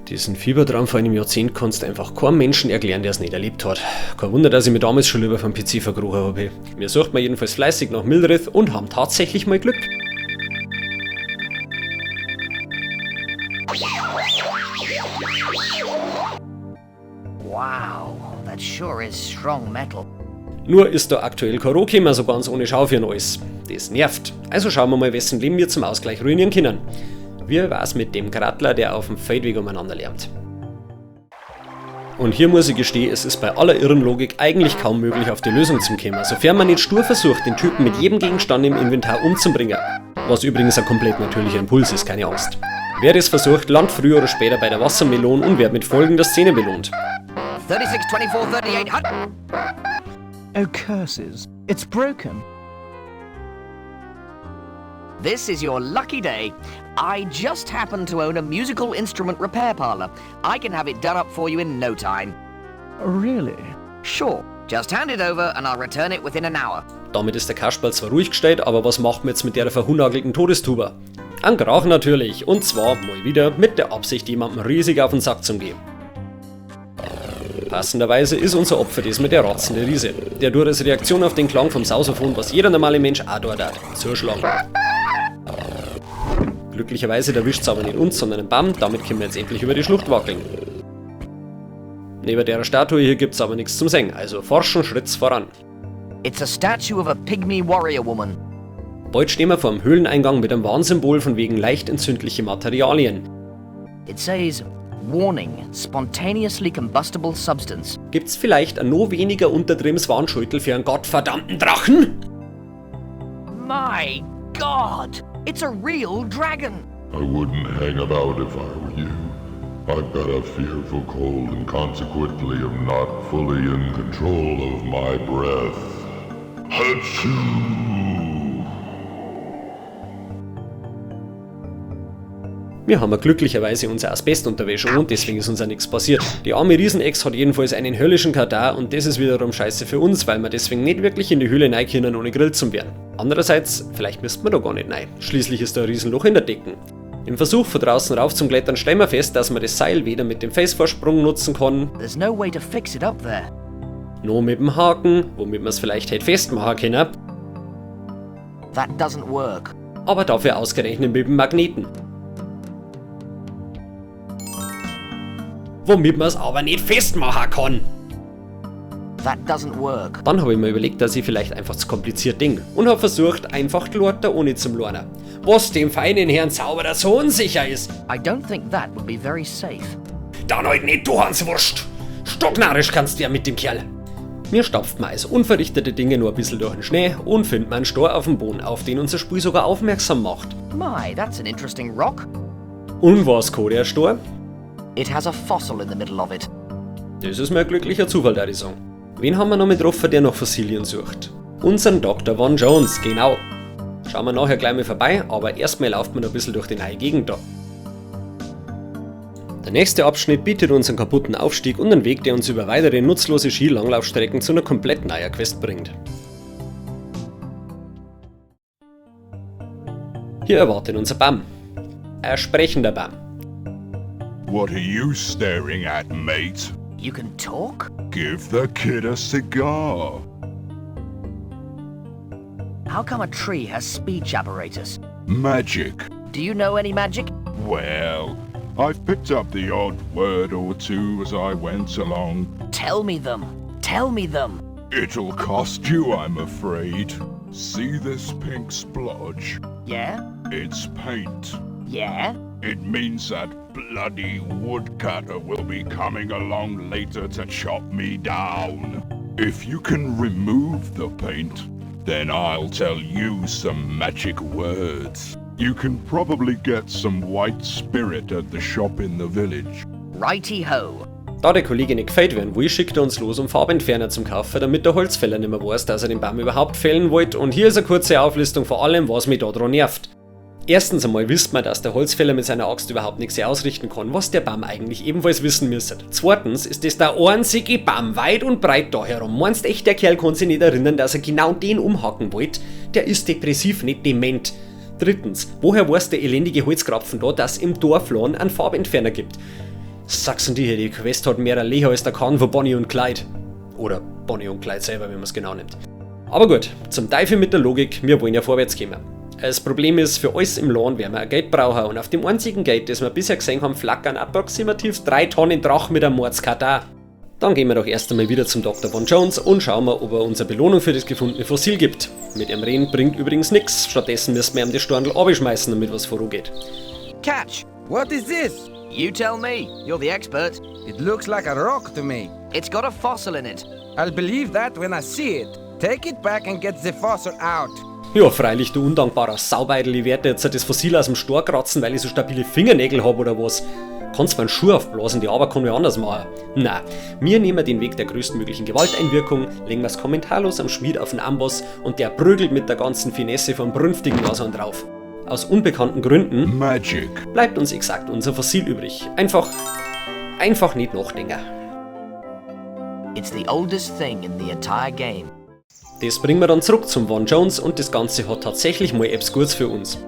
Diesen Fiebertraum vor einem Jahrzehnt kannst du einfach keinem Menschen erklären, der es nicht erlebt hat. Kein Wunder, dass ich mir damals schon lieber vom PC verkrochen habe. Wir suchten mal jedenfalls fleißig nach Mildred und haben tatsächlich mal Glück. Wow, that sure is strong metal. Nur ist da aktuell kein Roh gekommen, so ganz ohne Schaufeln alles. Das nervt. Also schauen wir mal, wessen Leben wir zum Ausgleich ruinieren können. Wie war's mit dem Grattler, der auf dem Feldweg umeinander lärmt? Und hier muss ich gestehen, es ist bei aller irren Logik eigentlich kaum möglich, auf die Lösung zu kommen, sofern man nicht stur versucht, den Typen mit jedem Gegenstand im Inventar umzubringen. Was übrigens ein komplett natürlicher Impuls ist, keine Angst. Wer das versucht, landet früher oder später bei der Wassermelone und wird mit folgender Szene belohnt. 36, 24, 38, Oh curses, it's broken. This is your lucky day. I just happen to own a musical instrument repair parlor. I can have it done up for you in no time. Really? Sure. Just hand it over and I'll return it within an hour. Damit ist der Kasperl zwar ruhig gestellt, aber was machen wir jetzt mit der verhunagelten Todestuber? Ein Krach natürlich, und zwar mal wieder mit der Absicht, jemandem riesig auf den Sack zu gehen. Passenderweise ist unser Opfer das mit der ratzende Riese, der durch als Reaktion auf den Klang vom Sausaphon, was jeder normale Mensch auch dort hat, zuschlagen. Glücklicherweise erwischt es aber nicht uns, sondern einen Baum, damit können wir jetzt endlich über die Schlucht wackeln. Neben der Statue hier gibt es aber nichts zum Singen, also forschen Schritt voran. It's a statue of a pygmy warrior woman. Bald stehen wir vor dem Höhleneingang mit einem Warnsymbol von wegen leicht entzündliche Materialien. It says, Warning, spontaneously combustible substance. Gibt's vielleicht ein noch weniger unterdrehmes Warnschüttel für einen gottverdammten Drachen? My God! It's a real dragon! I wouldn't hang about if I were you. I've got a fearful cold and consequently am not fully in control of my breath. Achoo! Wir haben glücklicherweise unsere Asbestunterwäsche und deswegen ist uns auch nichts passiert. Die arme Riesenex hat jedenfalls einen höllischen Katar und das ist wiederum scheiße für uns, weil wir deswegen nicht wirklich in die Höhle rein können, ohne Grill zu werden. Andererseits, vielleicht müssten wir da gar nicht rein. Schließlich ist da ein Riesenloch in der Decke. Im Versuch von draußen rauf zum Klettern stellen wir fest, dass man das Seil weder mit dem Felsvorsprung nutzen kann, There's no way to fix it up there. noch mit dem Haken, womit man es vielleicht hätte festmachen können, That doesn't work. aber dafür ausgerechnet mit dem Magneten. Womit man es aber nicht festmachen kann. That doesn't work. Dann habe ich mir überlegt, dass ich vielleicht einfach zu kompliziert denke und habe versucht, einfach die Leute ohne zum lernen. Was dem feinen Herrn Zauberer so unsicher ist. I don't think that would be very safe. Dann halt nicht, du Hanswurst! Stocknarrisch kannst du ja mit dem Kerl. Mir stapft man als unverrichtete Dinge nur ein bisschen durch den Schnee und findet man einen Stor auf dem Boden, auf den unser Spiel sogar aufmerksam macht. My, that's an interesting rock. Und was kann der Stor? It has a fossil in the middle of it. Das ist mir ein glücklicher Zufall, da ich sagen. Wen haben wir noch mit getroffen, der nach Fossilien sucht? Unseren Dr. Von Jones, genau. Schauen wir nachher gleich mal vorbei, aber erstmal laufen wir noch ein bisschen durch die neue Gegend da. Der nächste Abschnitt bietet uns einen kaputten Aufstieg und einen Weg, der uns über weitere nutzlose Skilanglaufstrecken zu einer komplett neuen Quest bringt. Hier erwartet unser Baum. Ein sprechender Baum. What are you staring at, mate? You can talk? Give the kid a cigar. How come a tree has speech apparatus? Magic. Do you know any magic? Well, I've picked up the odd word or two as I went along. Tell me them. Tell me them. It'll cost you, I'm afraid. See this pink splodge? Yeah? It's paint. Yeah? It means that bloody woodcutter will be coming along later to chop me down. If you can remove the paint, then I'll tell you some magic words. You can probably get some white spirit at the shop in the village. Righty-ho. Da der Kollege nicht gefällt werden will, schickt er uns los, um Farbentferner zum Kaufen, damit der Holzfäller nicht mehr weiß, dass er den Baum überhaupt fällen wollte. Und hier ist eine kurze Auflistung von allem, was mich da dran nervt. Erstens einmal wisst man, dass der Holzfäller mit seiner Axt überhaupt nichts ausrichten kann, was der Baum eigentlich ebenfalls wissen müsste. Zweitens ist das der einzige Baum weit und breit da herum. Meinst echt, der Kerl kann sich nicht erinnern, dass er genau den umhacken wollte? Der ist depressiv, nicht dement. Drittens, woher weiß der elendige Holzkrapfen da, dass es im Dorfladen einen Farbentferner gibt? Sag's und die Quest hat mehr Lehr als der Kahn von Bonnie und Clyde. Oder Bonnie und Clyde selber, wenn man es genau nimmt. Aber gut, zum Teufel mit der Logik, wir wollen ja vorwärts kommen. Das Problem ist, für alles im Laden werden wir ein Gate brauchen und auf dem einzigen Gate, das wir bisher gesehen haben, flackern approximativ 3 Tonnen Drach mit einem Mordskatar. Dann gehen wir doch erst einmal wieder zum Dr. Von Jones und schauen mal, ob er uns eine Belohnung für das gefundene Fossil gibt. Mit ihm reden bringt übrigens nichts, stattdessen müssen wir ihm die Storndl abschmeißen, damit was vorangeht. Catch! What is this? You tell me. You're the expert. It looks like a rock to me. It's got a fossil in it. I'll believe that when I see it. Take it back and get the fossil out. Ja, freilich, du undankbarer Saubeidel, ich werde jetzt das Fossil aus dem Stor kratzen, weil ich so stabile Fingernägel habe oder was. Kannst mir einen Schuh aufblasen, die Arbeit kann ich anders machen. Nein, wir nehmen den Weg der größtmöglichen Gewalteinwirkung, legen wir's kommentarlos am Schmied auf den Amboss und der prügelt mit der ganzen Finesse vom brünftigen Nashorn drauf. Aus unbekannten Gründen Magic. Bleibt uns exakt unser Fossil übrig. Einfach nicht nachdenken. It's the oldest thing in the entire game. Das bringen wir dann zurück zum Von Jones und das Ganze hat tatsächlich mal etwas Gutes für uns.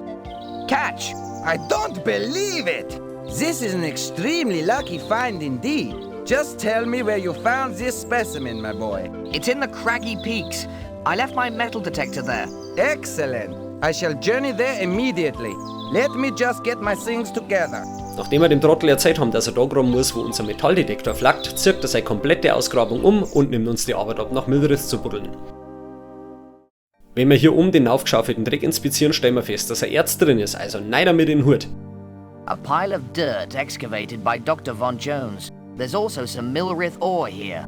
Catch! I don't believe it! This is an extremely lucky find indeed. Just tell me where you found this specimen, my boy. It's in the Craggy Peaks. I left my metal detector there. Excellent. I shall journey there immediately. Let me just get my things together. Nachdem wir dem Trottel erzählt haben, dass er da graben muss, wo unser Metalldetektor flackt, zirkt er seine komplette Ausgrabung um und nimmt uns die Arbeit ab, nach Mildred zu buddeln. Wenn wir hier oben den aufgeschaufelten Dreck inspizieren, stellen wir fest, dass ein Erz drin ist, also nein damit in den Hut. A pile of dirt excavated by Dr. Von Jones. There's also some Milrith ore here.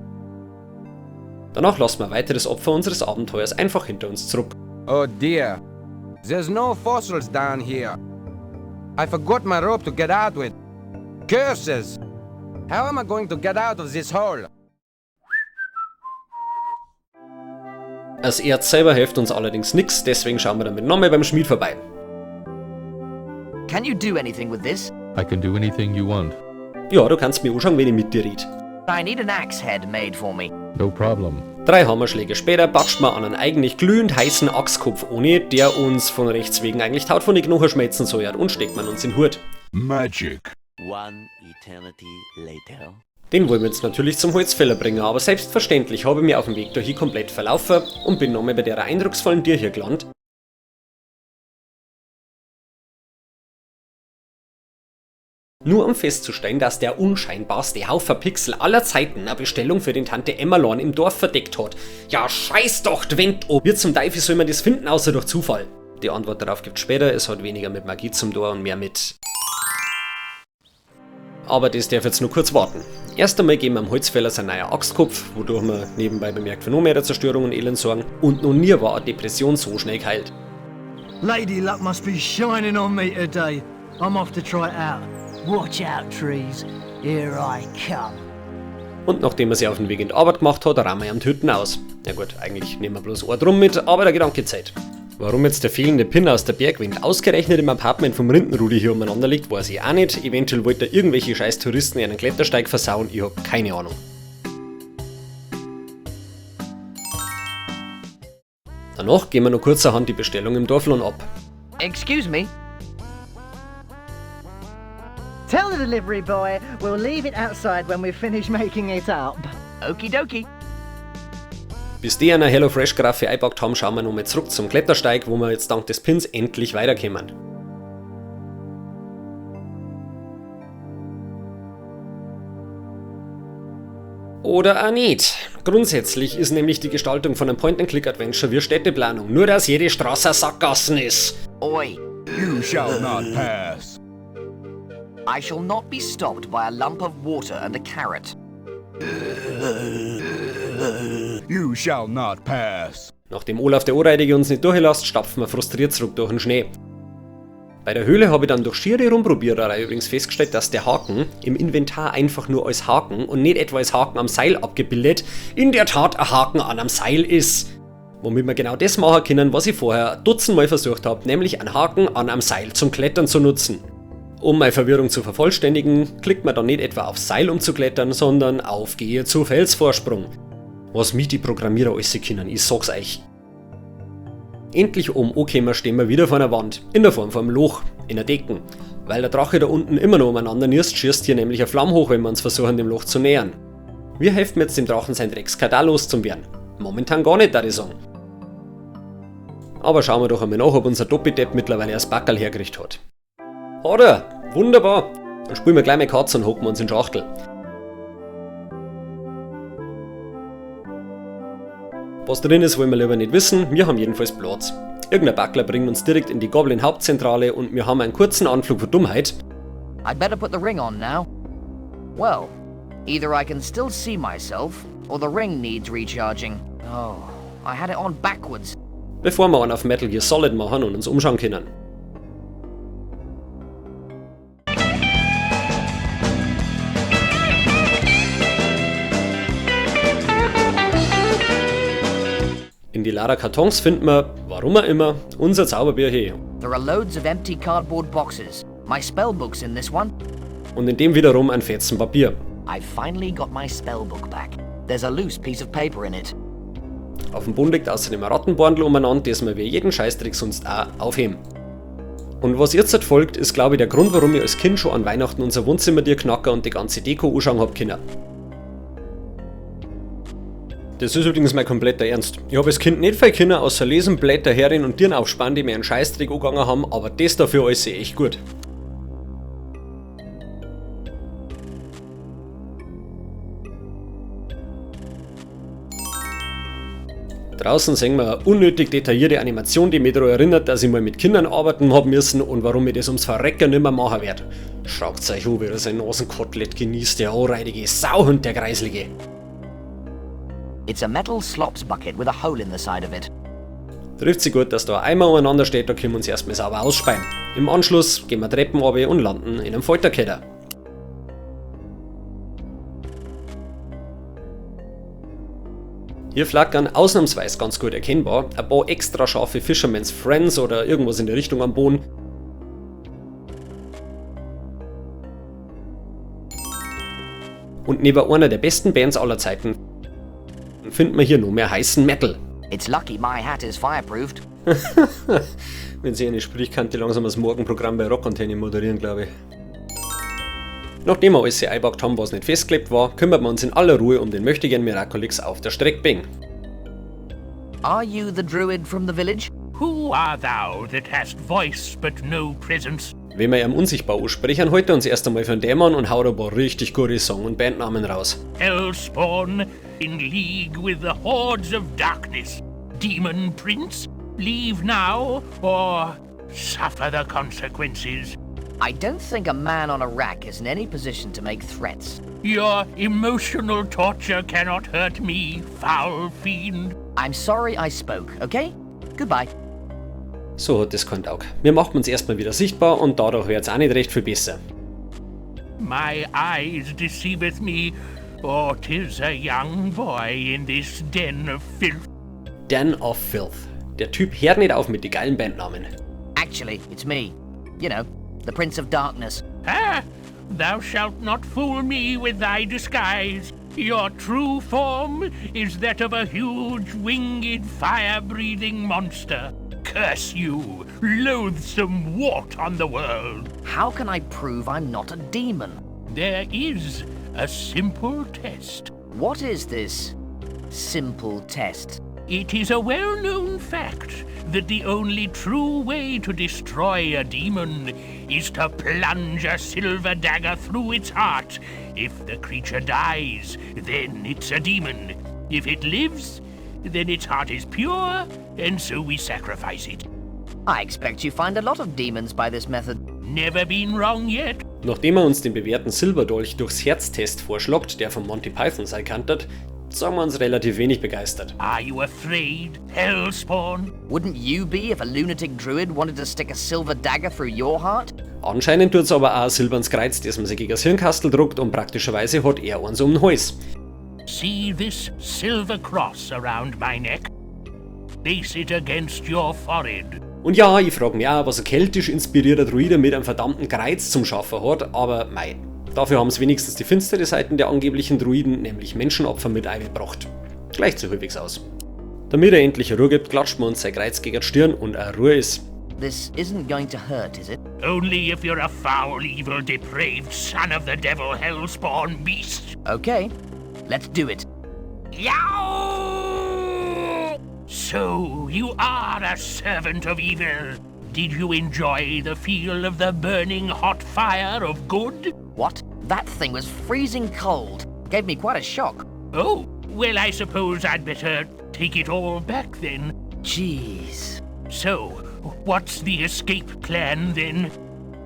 Danach lassen wir ein weiteres Opfer unseres Abenteuers einfach hinter uns zurück. Oh dear. There's no fossils down here. I forgot my rope to get out with. Curses! How am I going to get out of this hole? Das Erz selber hilft uns allerdings nichts, deswegen schauen wir damit nochmal beim Schmied vorbei. Can you do anything with this? I can do anything you want. Ja, du kannst mir anschauen, wenn ich mit dir rede. I need an axe head made for me. No problem. 3 Hammerschläge später batscht man an einen eigentlich glühend heißen Axtkopf ohne, der uns von rechts wegen eigentlich taut von den Knochen schmelzen soll und steckt man uns in den Hut. Magic. One eternity later. Den wollen wir jetzt natürlich zum Holzfäller bringen, aber selbstverständlich habe ich mich auf dem Weg dahin komplett verlaufen und bin nochmal bei der eindrucksvollen Tür hier gelandet. Nur um festzustellen, dass der unscheinbarste Haufen Pixel aller Zeiten eine Bestellung für den Tante Emmerlorn im Dorf verdeckt hat. Ja, scheiß doch, Dwent, oh, wie zum Teufel soll man das finden, außer durch Zufall? Die Antwort darauf gibt später, es hat weniger mit Magie zum Tor und mehr mit... Aber das darf jetzt nur kurz warten. Erst einmal geben wir am Holzfäller sein neuer Axtkopf, wodurch wir nebenbei bemerkt für noch mehr Zerstörung und Elend sorgen, und noch nie war eine Depression so schnell geheilt. Lady luck must be shining on me today. I'm off to try it out. Watch out, trees. Here I come. Und nachdem er sich auf den Weg in die Arbeit gemacht hat, rahmen wir am Töten aus. Na gut, eigentlich nehmen wir bloß ein drum mit, aber der Gedanke zählt. Warum jetzt der fehlende Pin aus der Bergwind ausgerechnet im Apartment vom Rindenrudi hier umeinander liegt, weiß ich auch nicht. Eventuell wollte er irgendwelche scheiß Touristen einen Klettersteig versauen, ich hab keine Ahnung. Danach gehen wir noch kurzerhand die Bestellung im Dorflohn ab. Excuse me? Tell the delivery boy we'll leave it outside when we finish making it up. Okie dokie. Bis die einer HelloFresh-Graffe eingepackt haben, schauen wir nochmal zurück zum Klettersteig, wo wir jetzt dank des Pins endlich weiterkommen. Oder auch nicht. Grundsätzlich ist nämlich die Gestaltung von einem Point-and-Click-Adventure wie Städteplanung, nur dass jede Straße Sackgassen ist. Oi. You shall not pass. I shall not be stopped by a lump of water and a carrot. You shall not pass. Nachdem Olaf der Ohrreidige uns nicht durchlässt, stapfen wir frustriert zurück durch den Schnee. Bei der Höhle habe ich dann durch schiere Rumprobiererei übrigens festgestellt, dass der Haken im Inventar einfach nur als Haken und nicht etwa als Haken am Seil abgebildet in der Tat ein Haken an einem Seil ist. Womit wir genau das machen können, was ich vorher dutzendmal versucht habe, nämlich einen Haken an einem Seil zum Klettern zu nutzen. Um meine Verwirrung zu vervollständigen, klickt man dann nicht etwa auf Seil um zu klettern, sondern auf Gehe zu Felsvorsprung. Was mich die Programmierer alles können, ich sag's euch. Endlich oben angekommen stehen wir wieder vor einer Wand, in der Form von einem Loch, in der Decken. Weil der Drache da unten immer noch umeinander nirst, schießt hier nämlich eine Flamme hoch, wenn wir uns versuchen, dem Loch zu nähern. Wir helfen jetzt dem Drachen sein Dreckskadal loszuwerden. Momentan gar nicht, da ich sagen. Aber schauen wir doch einmal nach, ob unser Doppeldepp mittlerweile das Backerl hergerichtet hat. Hat er! Wunderbar! Dann spielen wir gleich mal Katze und hocken uns in die Schachtel. Was drin ist, wollen wir lieber nicht wissen, wir haben jedenfalls Platz. Irgendein Backler bringt uns direkt in die Goblin-Hauptzentrale und wir haben einen kurzen Anflug von Dummheit. I'd better put the ring on now. Well, either I can still see myself, or the ring needs recharging. Oh, I had it on backwards. Bevor wir einen auf Metal Gear Solid machen und uns umschauen können. In die Lara Kartons finden wir, warum auch immer, unser Zauberbier hier. There are loads of empty cardboard boxes. My spellbook's in this one. Und in dem wiederum ein Fetzen Papier. I finally got my spellbook back. There's a loose piece of paper in it. Auf dem Boden liegt außerdem ein Rattenbandel umeinander, das wir wie jeden Scheißtrick sonst auch aufheben. Und was jetzt halt folgt, ist glaube ich der Grund, warum ich als Kind schon an Weihnachten unser Wohnzimmer knacker und die ganze Deko anschauen hab können. Das ist übrigens mein kompletter Ernst. Ich habe als Kind nicht viel können, außer lesen, Blätter herin und Tieren aufspannen, die mir einen Scheißtrick angegangen haben, aber das dafür alles sehe ich gut. Draußen sehen wir eine unnötig detaillierte Animation, die mich daran erinnert, dass ich mal mit Kindern arbeiten haben müssen und warum ich das ums Verrecken nicht mehr machen werde. Schaut euch an, wie er sein Nasenkotelett genießt, der anreidige Sauhund, der Kreislige. It's a metal slops bucket with a hole in the side of it. Trifft sich gut, dass da ein Eimer umeinander steht, da können wir uns erstmal sauber ausspeien. Im Anschluss gehen wir Treppen runter und landen in einem Folterkeller. Hier flackern ausnahmsweise ganz gut erkennbar ein paar extra scharfe Fisherman's Friends oder irgendwas in der Richtung am Boden. Und neben einer der besten Bands aller Zeiten finden wir hier nur mehr heißen Metal. It's lucky my hat is fireproofed. Wenn sie eine spricht, kann die langsam das Morgenprogramm bei Rock Antenne moderieren, glaube ich. Nachdem wir alles eingepackt haben, was nicht festgeklebt war, kümmern wir uns in aller Ruhe um den Möchtegern Miraculix auf der Streckbank. Are you the druid from the village? Who art thou that hast voice but no presence? Wenn wir ihm unsichtbar aussprechen, halten wir uns erst einmal von dem an und hauen ein paar richtig gute Song- und Bandnamen raus. Hellspawn, in league with the hordes of darkness. Demon Prince, leave now or suffer the consequences. I don't think a man on a rack is in any position to make threats. Your emotional torture cannot hurt me, foul fiend. I'm sorry I spoke, okay? Goodbye. So hat das keinen Tag. Wir machen uns erstmal wieder sichtbar und dadurch wird's auch nicht recht viel besser. My eyes deceiveth me, or 'tis a young boy in this den of filth. Den of Filth. Der Typ hört nicht auf mit den geilen Bandnamen. Actually, it's me. You know, the Prince of Darkness. Ah, thou shalt not fool me with thy disguise. Your true form is that of a huge, winged, fire-breathing monster. Curse you, loathsome wart on the world. How can I prove I'm not a demon? There is a simple test. What is this simple test? It is a well-known fact that the only true way to destroy a demon is to plunge a silver dagger through its heart. If the creature dies, then it's a demon. If it lives, then its heart is pure, and so we sacrifice it. I expect you find a lot of demons by this method. Never been wrong yet. Nachdem er uns den bewährten Silberdolch durchs Herztest vorschlägt, der von Monty Python sein kanntet, sagen wir uns relativ wenig begeistert. Are you afraid, Hellspawn? Wouldn't you be if a lunatic druid wanted to stick a silver dagger through your heart? Anscheinend tut's aber auch ein silbernes Kreuz, das man sich gegen das Hirnkastel druckt und praktischerweise hat er eins um den Hals. See this silver cross around my neck? Place it against your forehead. Und ja, ich frage mich auch, was ein keltisch inspirierter Druide mit einem verdammten Kreuz zum Schaffen hat, aber mei. Dafür haben es wenigstens die finstere Seiten der angeblichen Druiden, nämlich Menschenopfer, mit eingebracht. Gleicht so halbwegs aus. Damit er endlich Ruhe gibt, klatscht man uns sein Kreuz gegen die Stirn und auch Ruhe ist. This isn't going to hurt, is it? Only if you're a foul, evil, depraved son of the devil, Hellspawn beast. Okay, let's do it. Yow! So, you are a servant of evil. Did you enjoy the feel of the burning hot fire of good? What? That thing was freezing cold. Gave me quite a shock. Oh, well, I suppose I'd better take it all back then. Jeez. So, what's the escape plan then?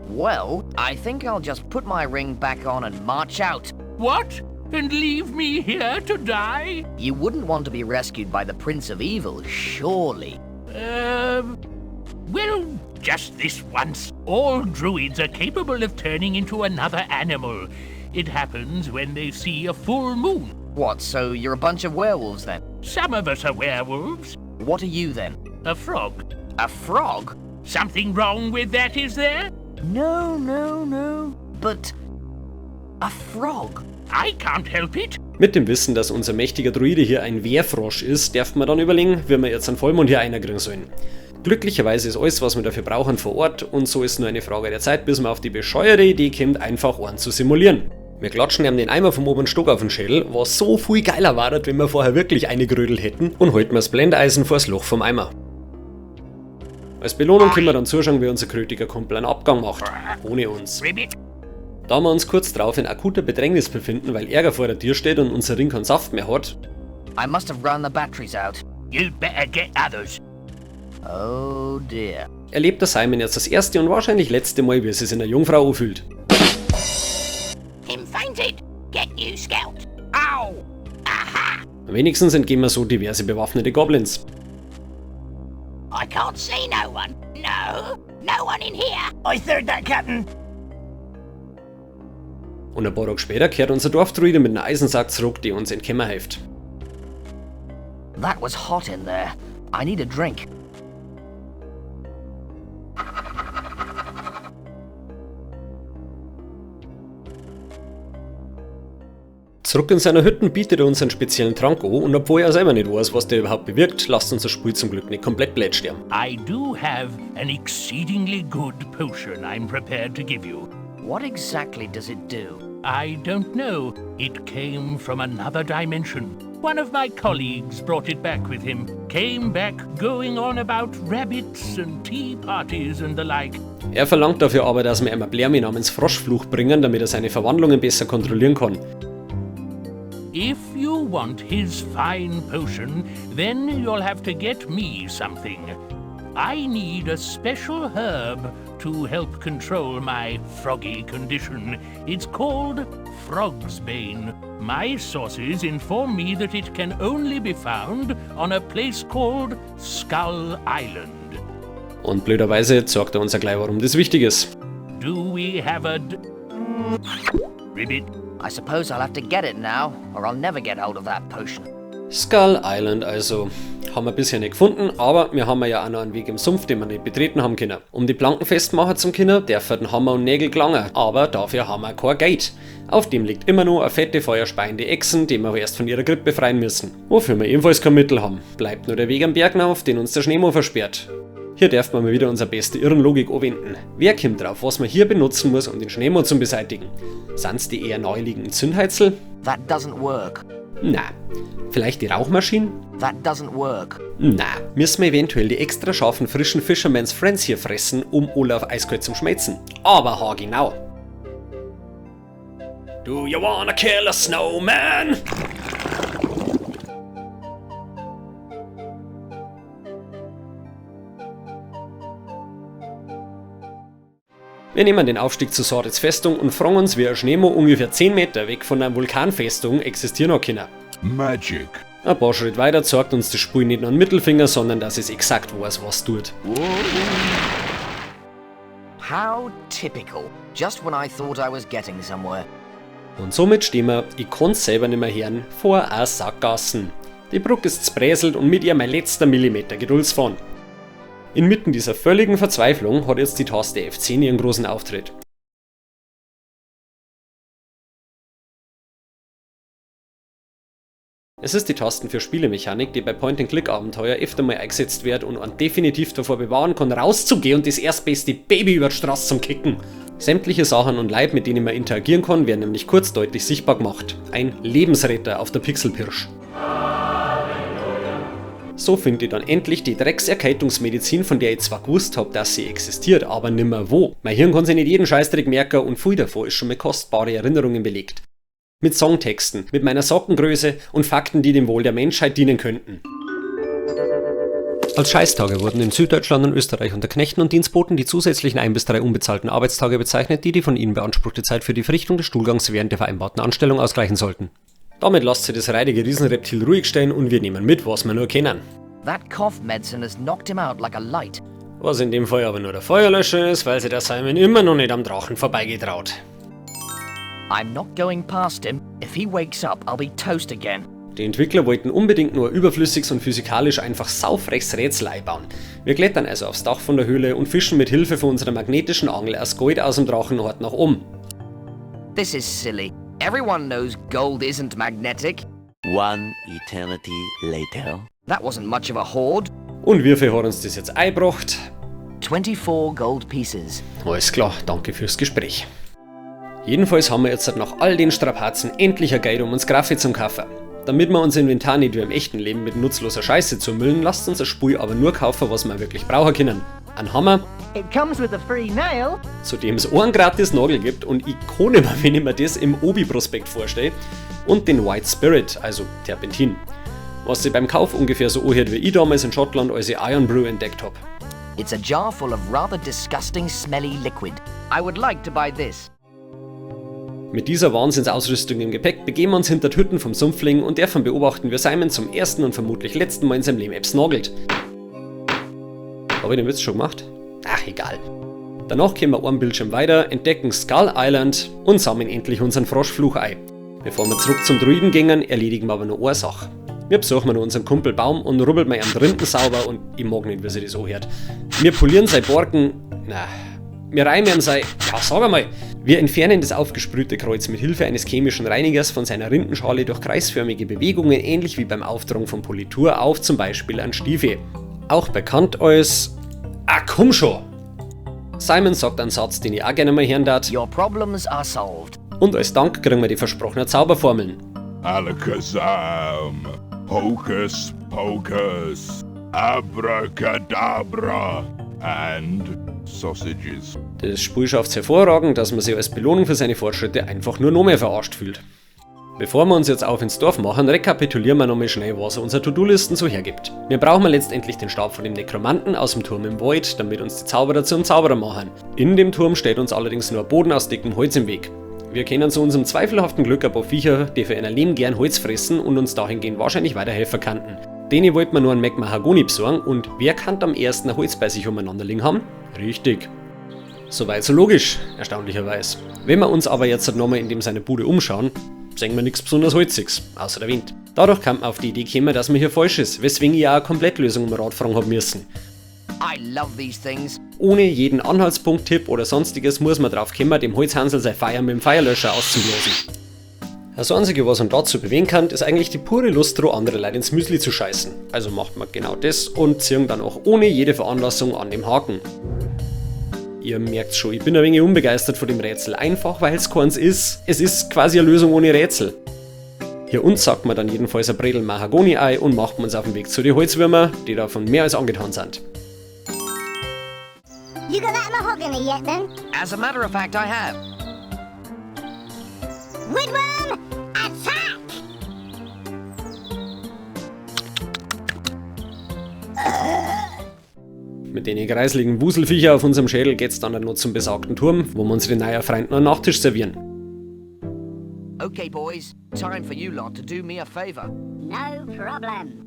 Well, I think I'll just put my ring back on and march out. What? And leave me here to die? You wouldn't want to be rescued by the Prince of Evil, surely. Well, just this once. All druids are capable of turning into another animal. It happens when they see a full moon. What, so you're a bunch of werewolves then? Some of us are werewolves. What are you then? A frog. A frog? Something wrong with that, is there? No. But a frog? I can't help it. Mit dem Wissen, dass unser mächtiger Druide hier ein Wehrfrosch ist, darf man dann überlegen, wie wir jetzt einen Vollmond hier einkriegen sollen. Glücklicherweise ist alles, was wir dafür brauchen, vor Ort und so ist nur eine Frage der Zeit, bis man auf die bescheuerte Idee kommt, einfach einen zu simulieren. Wir klatschen ihm den Eimer vom oberen Stock auf den Schädel, was so viel geiler war, wenn wir vorher wirklich eingegrödelt hätten, und halten wir das Blendeisen vors Loch vom Eimer. Als Belohnung können wir dann zuschauen, wie unser krötiger Kumpel einen Abgang macht, ohne uns. Da wir uns kurz drauf in akuter Bedrängnis befinden, weil Ärger vor der Tür steht und unser Ring keinen Saft mehr hat, I must have run the batteries out. You'd better get others. Oh dear. erlebt der Simon jetzt das erste und wahrscheinlich letzte Mal, wie es sich in einer Jungfrau anfühlt. Him fainted. Get you, Scout. Ow! Aha! Wenigstens entgehen wir so diverse bewaffnete Goblins. I can't see no one. No one in here. I third that, Captain. Und ein paar Tage später kehrt unser Dorfdruide mit einem Eisensack zurück, die uns entkommen hilft. That was hot in there. I need a drink. Zurück in seiner Hütte bietet er uns einen speziellen Trank an und obwohl er selber nicht weiß, was der überhaupt bewirkt, lasst uns das Spiel zum Glück nicht komplett blöd sterben. I do have an exceedingly good potion I'm prepared to give you. What exactly does it do? I don't know. It came from another dimension. One of my colleagues brought it back with him. Came back going on about rabbits and tea parties and the like. Er verlangt dafür aber, dass wir ihm ein Blärmi namens Froschfluch bringen, damit er seine Verwandlungen besser kontrollieren kann. If you want his fine potion, then you'll have to get me something. I need a special herb to help control my froggy condition. It's called Frogsbane. My sources inform me that it can only be found on a place called Skull Island. Und blöderweise sagt er uns ja gleich, warum das wichtig ist. Do we have a ribbit? I suppose I'll have to get it now, or I'll never get hold of that potion. Skull Island also. Haben wir bisher nicht gefunden, aber wir haben ja auch noch einen Weg im Sumpf, den wir nicht betreten haben können. Um die Planken festmachen zum können, dürfen den Hammer und Nägel gelangen, aber dafür haben wir kein Gate. Auf dem liegt immer nur eine fette, feuerspeiende Echsen, die wir erst von ihrer Grippe befreien müssen. Wofür wir ebenfalls kein Mittel haben. Bleibt nur der Weg am Berg auf, den uns der Schneemann versperrt. Hier darf man mal wieder unsere beste Irrenlogik anwenden. Wer kommt drauf, was man hier benutzen muss, um den Schneemann zu beseitigen? Sind's die eher neu liegenden Zündheizel? That doesn't work. Na. Vielleicht die Rauchmaschine? That doesn't work. Na. Müssen wir eventuell die extra scharfen frischen Fisherman's Friends hier fressen, um Olaf eiskalt zum Schmelzen? Aber haargenau. Do you wanna kill a snowman? Wir nehmen den Aufstieg zu Sordets Festung und fragen uns, wie ein Schneemann ungefähr 10 Meter weg von einer Vulkanfestung existieren noch können. Magic. Ein paar Schritte weiter zeigt uns das Spiel nicht nur einen Mittelfinger, sondern dass es exakt weiß, was tut. How typical. Just when I thought I was getting somewhere. Und somit stehen wir, ich kann's selber nicht mehr hören, vor einer Sackgassen. Die Brücke ist zbräselt und mit ihr mein letzter Millimeter Geduldsfahren. Inmitten dieser völligen Verzweiflung hat jetzt die Taste F10 ihren großen Auftritt. Es ist die Tasten für Spielemechanik, die bei Point-and-Click-Abenteuer öfter mal eingesetzt wird und einen definitiv davor bewahren kann, rauszugehen und das erstbeste Baby über die Straße zum Kicken. Sämtliche Sachen und Leib, mit denen man interagieren kann, werden nämlich kurz deutlich sichtbar gemacht. Ein Lebensretter auf der Pixelpirsch. So findet ihr dann endlich die Dreckserkältungsmedizin, von der ich zwar gewusst habe, dass sie existiert, aber nimmer wo. Mein Hirn kann sich nicht jeden Scheißdreck merken und viel davon ist schon mit kostbare Erinnerungen belegt. Mit Songtexten, mit meiner Sockengröße und Fakten, die dem Wohl der Menschheit dienen könnten. Als Scheißtage wurden in Süddeutschland und Österreich unter Knechten und Dienstboten die zusätzlichen 1 bis 3 unbezahlten Arbeitstage bezeichnet, die von ihnen beanspruchte Zeit für die Verrichtung des Stuhlgangs während der vereinbarten Anstellung ausgleichen sollten. Damit lasst sich das reidige Riesenreptil ruhig stellen und wir nehmen mit, was wir nur kennen. That cough medicine has knocked him out like a light. Was in dem Fall aber nur der Feuerlöscher ist, weil sich der Simon immer noch nicht am Drachen vorbeigetraut. I'm not going past him. If he wakes up, I'll be toast again. Die Entwickler wollten unbedingt nur ein überflüssiges und physikalisch einfach saufreches Rätsel einbauen. Wir klettern also aufs Dach von der Höhle und fischen mit Hilfe von unserer magnetischen Angel das Gold aus dem Drachenhort nach oben. This is silly. Everyone knows gold isn't magnetic. One eternity later. That wasn't much of a hoard. Und wie viel hat uns das jetzt eingebracht? 24 gold pieces. Alles klar, danke fürs Gespräch. Jedenfalls haben wir jetzt nach all den Strapazen endlich ein Geld, um uns Graffi zum kaufen. Damit wir unser Inventar nicht wie im echten Leben mit nutzloser Scheiße zumüllen, lasst uns das Spiel aber nur kaufen, was wir wirklich brauchen können. Ein Hammer, It comes with a free nail. zu dem es einen gratis Nagel gibt und ich kann nicht mehr, wenn ich mir das im Obi-Prospekt vorstelle, und den White Spirit, also Terpentin. Was sich beim Kauf ungefähr so anhört wie ich damals in Schottland, als ich Iron Brew entdeckt habe. It's a jar full of rather disgusting smelly liquid. I would like to buy this. Mit dieser Wahnsinnsausrüstung im Gepäck begeben wir uns hinter die Hütten vom Sumpfling und davon beobachten wir Simon zum ersten und vermutlich letzten Mal in seinem Leben Apps nagelt. Habe ich den Witz schon gemacht? Ach, egal. Danach gehen wir einen Bildschirm weiter, entdecken Skull Island und sammeln endlich unseren Froschfluch ein. Bevor wir zurück zum Druiden gehen, erledigen wir aber noch eine Sache. Wir besuchen noch unseren Kumpel Baum und rubbeln mir am Rinden sauber und ich mag nicht, wie sich das anhört. Wir polieren sein Borken, wir reimen ihm sein, ja sag einmal, Wir entfernen das aufgesprühte Kreuz mit Hilfe eines chemischen Reinigers von seiner Rindenschale durch kreisförmige Bewegungen, ähnlich wie beim Auftragen von Politur auf zum Beispiel an Stiefel. Auch bekannt als... Ah, komm schon! Simon sagt einen Satz, den ich auch gerne mal hören darf. Your problems are solved. Und als Dank kriegen wir die versprochenen Zauberformeln. Alakazam, Hocus Pocus, Abracadabra and sausages. Das Spiel schafft es hervorragend, dass man sich als Belohnung für seine Fortschritte einfach nur noch mehr verarscht fühlt. Bevor wir uns jetzt auf ins Dorf machen, rekapitulieren wir nochmal schnell, was unsere To-Do-Listen so hergibt. Wir brauchen letztendlich den Stab von dem Nekromanten aus dem Turm im Wald, damit uns die Zauberer zum Zauberer machen. In dem Turm steht uns allerdings nur ein Boden aus dickem Holz im Weg. Wir kennen zu unserem zweifelhaften Glück ein paar Viecher, die für ein Leben gern Holz fressen und uns dahingehend wahrscheinlich weiterhelfen könnten. Denen wollten wir nur einen Mac Mahagoni besorgen und wer kann am ersten ein Holz bei sich umeinander liegen haben? Richtig. Soweit so logisch, erstaunlicherweise. Wenn wir uns aber jetzt nochmal in dem seine Bude umschauen, sehen wir nichts besonders Holziges, außer der Wind. Dadurch kam man auf die Idee gekommen, dass man hier falsch ist, weswegen ich auch eine Komplettlösung um Rat fragen habe müssen. I love these things. Ohne jeden Anhaltspunkt, Tipp oder sonstiges muss man drauf kommen, dem Holzhansel sein Feuer mit dem Feuerlöscher auszublasen. Das Einzige, was man dazu bewegen kann, ist eigentlich die pure Lust, andere Leute ins Müsli zu scheißen. Also macht man genau das und ziehen dann auch ohne jede Veranlassung an dem Haken. Ihr merkt schon, ich bin ein wenig unbegeistert von dem Rätsel, einfach weil es keins ist. Es ist quasi eine Lösung ohne Rätsel. Hier uns sagt man dann jedenfalls ein Bredel Mahagoni-Ei und macht man uns auf den Weg zu den Holzwürmer, die davon mehr als angetan sind. You got that mahogany yet, then? As a matter of fact, I have. Woodworm, attack! Mit den kreisligen Wuselviecher auf unserem Schädel geht's dann noch zum besagten Turm, wo wir unsere neuen Freunde einen Nachtisch servieren. Okay, boys, time for you lot to do me a favor. No problem.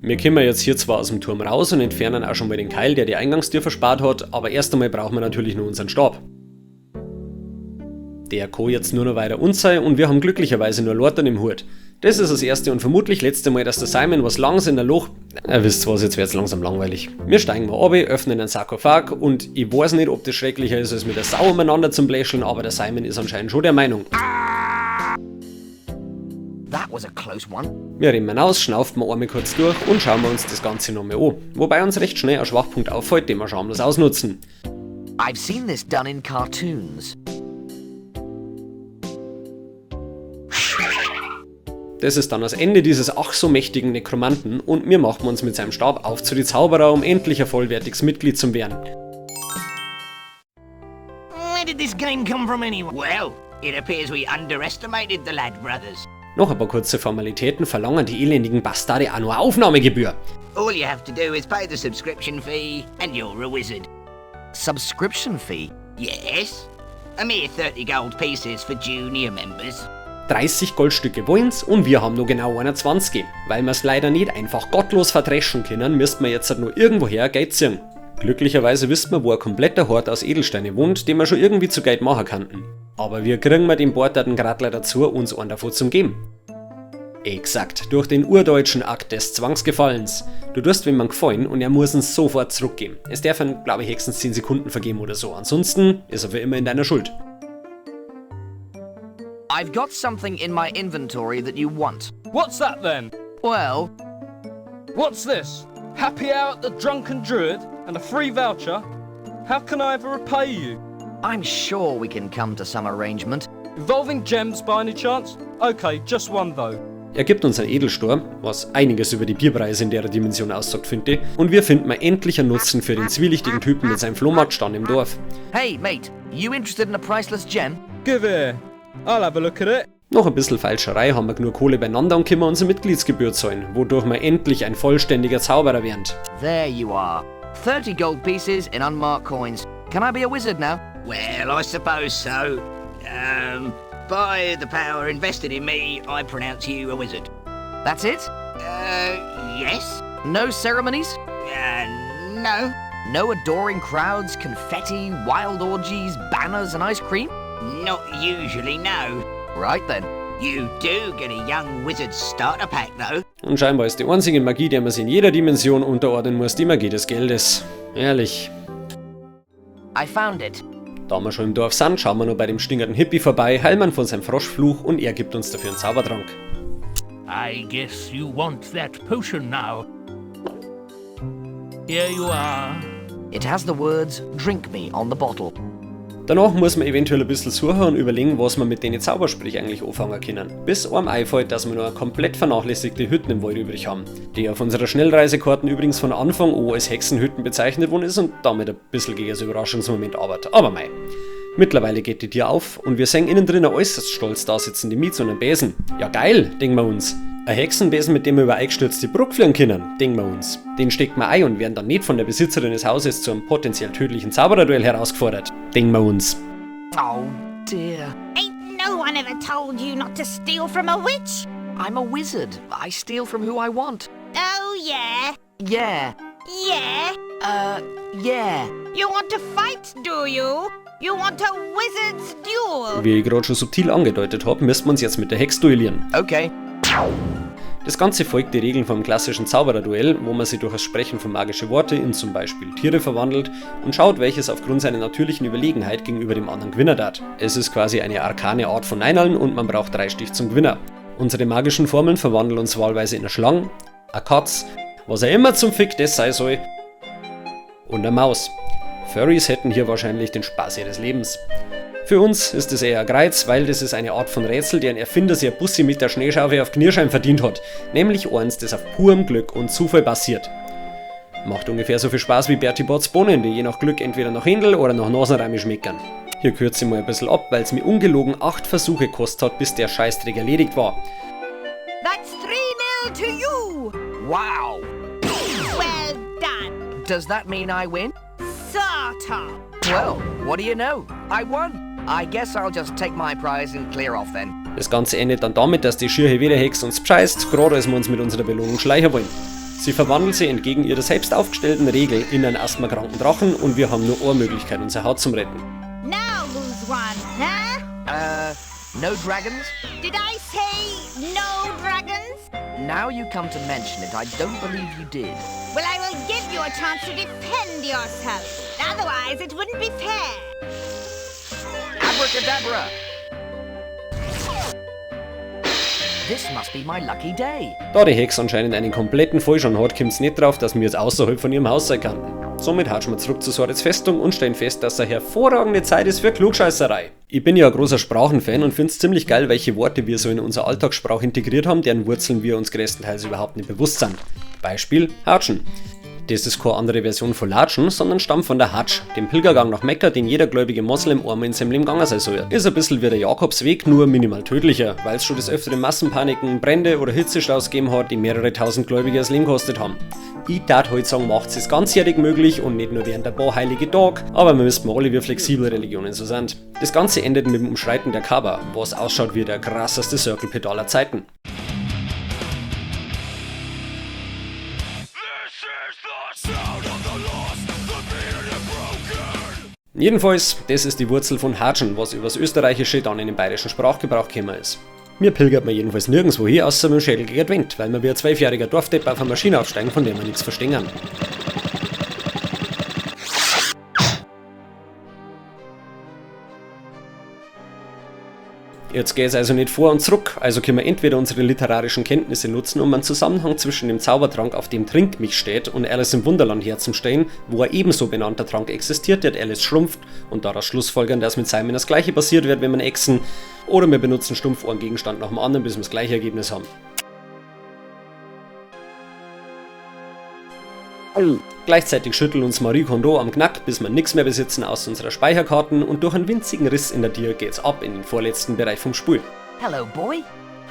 Wir kommen jetzt hier zwar aus dem Turm raus und entfernen auch schon mal den Keil, der die Eingangstür verspart hat, aber erst einmal brauchen wir natürlich nur unseren Stab. Der kann jetzt nur noch weiter uns sein und wir haben glücklicherweise nur Lortern im Hut. Das ist das erste und vermutlich letzte Mal, dass der Simon was langs in der Loch... wisst was, jetzt wird's langsam langweilig. Wir steigen mal runter, öffnen den Sarkophag und ich weiß nicht, ob das schrecklicher ist, als mit der Sau umeinander zum Bläscheln, aber der Simon ist anscheinend schon der Meinung. That was a close one. Wir rennen aus, schnaufen wir einmal kurz durch und schauen wir uns das Ganze nochmal an. Wobei uns recht schnell ein Schwachpunkt auffällt, den wir schamlos ausnutzen. I've seen this done in cartoons. Das ist dann das Ende dieses ach so mächtigen Nekromanten und wir machen uns mit seinem Stab auf zu die Zauberer, um endlich ein vollwertiges Mitglied zu werden. Where did this game come from anyway? Well, it appears we underestimated the Lad Brothers. Noch ein paar kurze Formalitäten verlangen die elendigen Bastarde auch nur eine Aufnahmegebühr. All you have to do is pay the subscription fee and you're a wizard. Subscription fee? Yes. A mere 30 gold pieces for junior members. 30 Goldstücke wollen's und wir haben nur genau 21. Weil wir es leider nicht einfach gottlos verdreschen können, müssten wir jetzt nur irgendwoher Geld ziehen. Glücklicherweise wissen wir, wo ein kompletter Hort aus Edelsteine wohnt, den wir schon irgendwie zu Geld machen könnten. Aber wie kriegen wir den borderten Gradler dazu, uns einen davon zu geben? Exakt, durch den urdeutschen Akt des Zwangsgefallens. Du tust wem gefallen und er muss ihn sofort zurückgeben. Es darf ihn, glaube ich, höchstens 10 Sekunden vergeben oder so, ansonsten ist er für immer in deiner Schuld. I've got something in my inventory that you want. What's that then? Well... What's this? Happy hour at the Drunken Druid and a free voucher? How can I ever repay you? I'm sure we can come to some arrangement. Involving gems by any chance? Okay, just one though. Er gibt uns einen Edelstor, was einiges über die Bierpreise in der Dimension aussagt, finde ich, und wir finden mal endlich einen Nutzen für den zwielichtigen Typen mit seinem Flohmarktstand im Dorf. Hey, mate, you interested in a priceless gem? Give here. I'll have a look at it. Noch ein bisschen Falscherei, haben wir genug Kohle beieinander und können unsere Mitgliedsgebühr zahlen, wodurch wir endlich ein vollständiger Zauberer werden. There you are. 30 gold pieces in unmarked coins. Can I be a wizard now? Well, I suppose so. By the power invested in me, I pronounce you a wizard. That's it? Yes? No ceremonies? No. No adoring crowds, confetti, wild orgies, banners and ice cream? Not usually, no. Right then. You do get a young wizard starter pack, though. Und scheinbar ist die einzige Magie, der man sich in jeder Dimension unterordnen muss, die Magie des Geldes. Ehrlich. I found it. Da wir schon im Dorf sind, schauen wir noch bei dem stinkernden Hippie vorbei, heilen von seinem Froschfluch und er gibt uns dafür einen Zaubertrank. I guess you want that potion now. Here you are. It has the words, drink me, on the bottle. Danach muss man eventuell ein bisschen suchen und überlegen, was man mit den Zaubersprüchen eigentlich anfangen können. Bis einem einfällt, dass wir noch eine komplett vernachlässigte Hütten im Wald übrig haben, die auf unserer Schnellreisekarten übrigens von Anfang an als Hexenhütten bezeichnet worden ist und damit ein bisschen gegen das Überraschungsmoment arbeitet. Aber mei. Mittlerweile geht die Tür auf und wir sehen innen drin äußerst stolz da sitzen die Mietz und einen Besen. Ja geil, denken wir uns. Ein Hexenbesen, mit dem wir über eingestürzte Brücke fliegen können, denken wir uns. Den steckt man ein und werden dann nicht von der Besitzerin des Hauses zu einem potenziell tödlichen Zaubererduell herausgefordert, denken wir uns. Oh dear. Ain't no one ever told you not to steal from a witch. I'm a wizard. I steal from who I want. Oh, yeah? Yeah. Yeah? Yeah. You want to fight, do you? You want a wizard's duel? Wie ich gerade schon subtil angedeutet habe, müssen wir uns jetzt mit der Hex duellieren. Okay. Das Ganze folgt die Regeln vom klassischen Zaubererduell, wo man sich durch das Sprechen von magischen Worten in zum Beispiel Tiere verwandelt und schaut, welches aufgrund seiner natürlichen Überlegenheit gegenüber dem anderen gewinnen hat. Es ist quasi eine arkane Art von Einhallen und man braucht 3 Stich zum Gewinner. Unsere magischen Formeln verwandeln uns wahlweise in eine Schlange, eine Katz, was auch immer zum Fick das sein soll, und eine Maus. Furries hätten hier wahrscheinlich den Spaß ihres Lebens. Für uns ist es eher ein Greiz, weil das ist eine Art von Rätsel, deren Erfinder sich ein Bussi mit der Schneeschaufel auf Knirschein verdient hat. Nämlich eins, das auf purem Glück und Zufall basiert. Macht ungefähr so viel Spaß wie Bertie Botts Bohnen, die je nach Glück entweder nach Händel oder nach Nasenreime schmeckern. Hier kürze ich mal ein bisschen ab, weil es mir ungelogen 8 Versuche gekostet hat, bis der Scheißdreck erledigt war. That's 3-0 to you. Wow. Well done. Does that mean I win? Sort of. Well, what do you know? I won. I guess I'll just take my prize and clear off then. Das Ganze endet dann damit, dass die schiere Widerhex uns bescheißt, gerade als wir uns mit unserer Belohnung schleichen wollen. Sie verwandelt sich entgegen ihrer selbst aufgestellten Regel in einen asthmakranken Drachen und wir haben nur eine Möglichkeit, unsere Haut zu retten. Now who's won, huh? No dragons? Did I say no dragons? Now you come to mention it, I don't believe you did. Well, I will give you a chance to defend yourself. Otherwise, it wouldn't be fair. Abracadabra! This must be my lucky day. Da die Hex anscheinend einen kompletten Vollschaden hat, kommt es nicht drauf, dass wir jetzt außerhalb von ihrem Haus sein könnten. Somit hatschen wir zurück zu Sordets Festung und stellen fest, dass eine hervorragende Zeit ist für Klugscheißerei. Ich bin ja ein großer Sprachenfan und finde es ziemlich geil, welche Worte wir so in unser Alltagssprach integriert haben, deren Wurzeln wir uns größtenteils überhaupt nicht bewusst sind. Beispiel Hatschen. Das ist keine andere Version von Latschen, sondern stammt von der Hadsch, dem Pilgergang nach Mekka, den jeder gläubige Moslem einmal in seinem Leben gegangen sein soll. Ist ein bisschen wie der Jakobsweg, nur minimal tödlicher, weil es schon des Öfteren Massenpaniken, Brände oder Hitzestaus gegeben hat, die mehrere tausend Gläubige das Leben gekostet haben. Ich darf heute sagen, macht es ganzjährig möglich und nicht nur während der paar heilige Tage, aber wir wissen alle, wie flexibel Religionen so sind. Das Ganze endet mit dem Umschreiten der Kaaba, was ausschaut wie der krasseste Circle-Pit aller Zeiten. Jedenfalls, das ist die Wurzel von Hatschen, was übers Österreichische dann in den bayerischen Sprachgebrauch gekommen ist. Mir pilgert man jedenfalls nirgendwo hier, außer mit dem Schädel gegen die Wind, weil man wie ein 12-jähriger Dorfdepp auf eine Maschine aufsteigen, von der man nichts verstehen kann. Jetzt geht es also nicht vor und zurück, also können wir entweder unsere literarischen Kenntnisse nutzen, um einen Zusammenhang zwischen dem Zaubertrank, auf dem Trink mich steht, und Alice im Wunderland herzustellen, wo ein ebenso benannter Trank existiert, der Alice schrumpft und daraus schlussfolgern, dass mit Simon das gleiche passiert wird, wenn wir exen, oder wir benutzen stumpf einen Gegenstand nach dem anderen, bis wir das gleiche Ergebnis haben. Gleichzeitig schütteln uns Marie Kondo am Knack, bis wir nichts mehr besitzen außer unserer Speicherkarten, und durch einen winzigen Riss in der Tür geht's ab in den vorletzten Bereich vom Spiel. Hello, boy.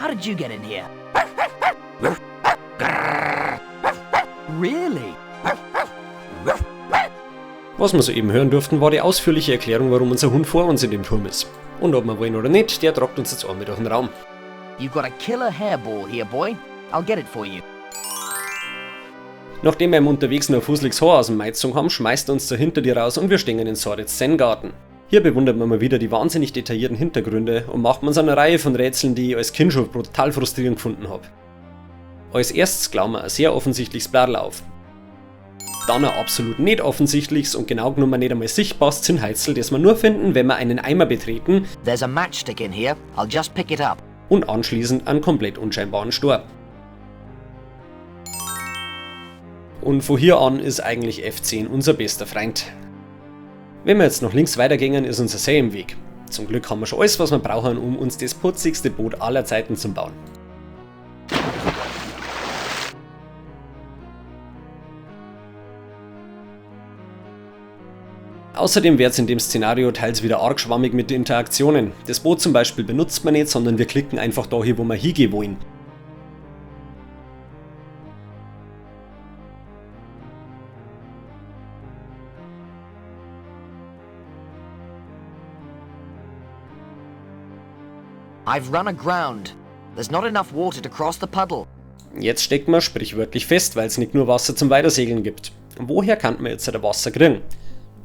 How did you get in here? Really? Was wir soeben hören durften, war die ausführliche Erklärung, warum unser Hund vor uns in dem Turm ist. Und ob wir wollen oder nicht, der tragt uns jetzt einmal durch den Raum. You've got a killer hairball here, boy. I'll get it for you. Nachdem wir im unterwegs nur ein fusseliges Haar aus dem Meizung haben, schmeißt er uns zur Hintertür raus und wir stehen in Sorits Zen-Garten. Hier bewundert man mal wieder die wahnsinnig detaillierten Hintergründe und macht man so eine Reihe von Rätseln, die ich als Kind schon brutal frustrierend gefunden habe. Als erstes klauen wir ein sehr offensichtliches Bladel auf. Dann ein absolut nicht offensichtliches und genau genommen nicht einmal sichtbares Zinnheizel, das wir nur finden, wenn wir einen Eimer betreten. There's a matchstick in here. I'll just pick it up. Und anschließend einen komplett unscheinbaren Stor. Und von hier an ist eigentlich F10 unser bester Freund. Wenn wir jetzt noch links weitergehen, ist unser See im Weg. Zum Glück haben wir schon alles, was wir brauchen, um uns das putzigste Boot aller Zeiten zu bauen. Außerdem wird es in dem Szenario teils wieder arg schwammig mit den Interaktionen. Das Boot zum Beispiel benutzt man nicht, sondern wir klicken einfach da hier, wo wir hingehen wollen. I've run aground. There's not enough water to cross the puddle. Jetzt steckt man sprichwörtlich fest, weil es nicht nur Wasser zum Weitersegeln gibt. Woher kann man jetzt das Wasser kriegen?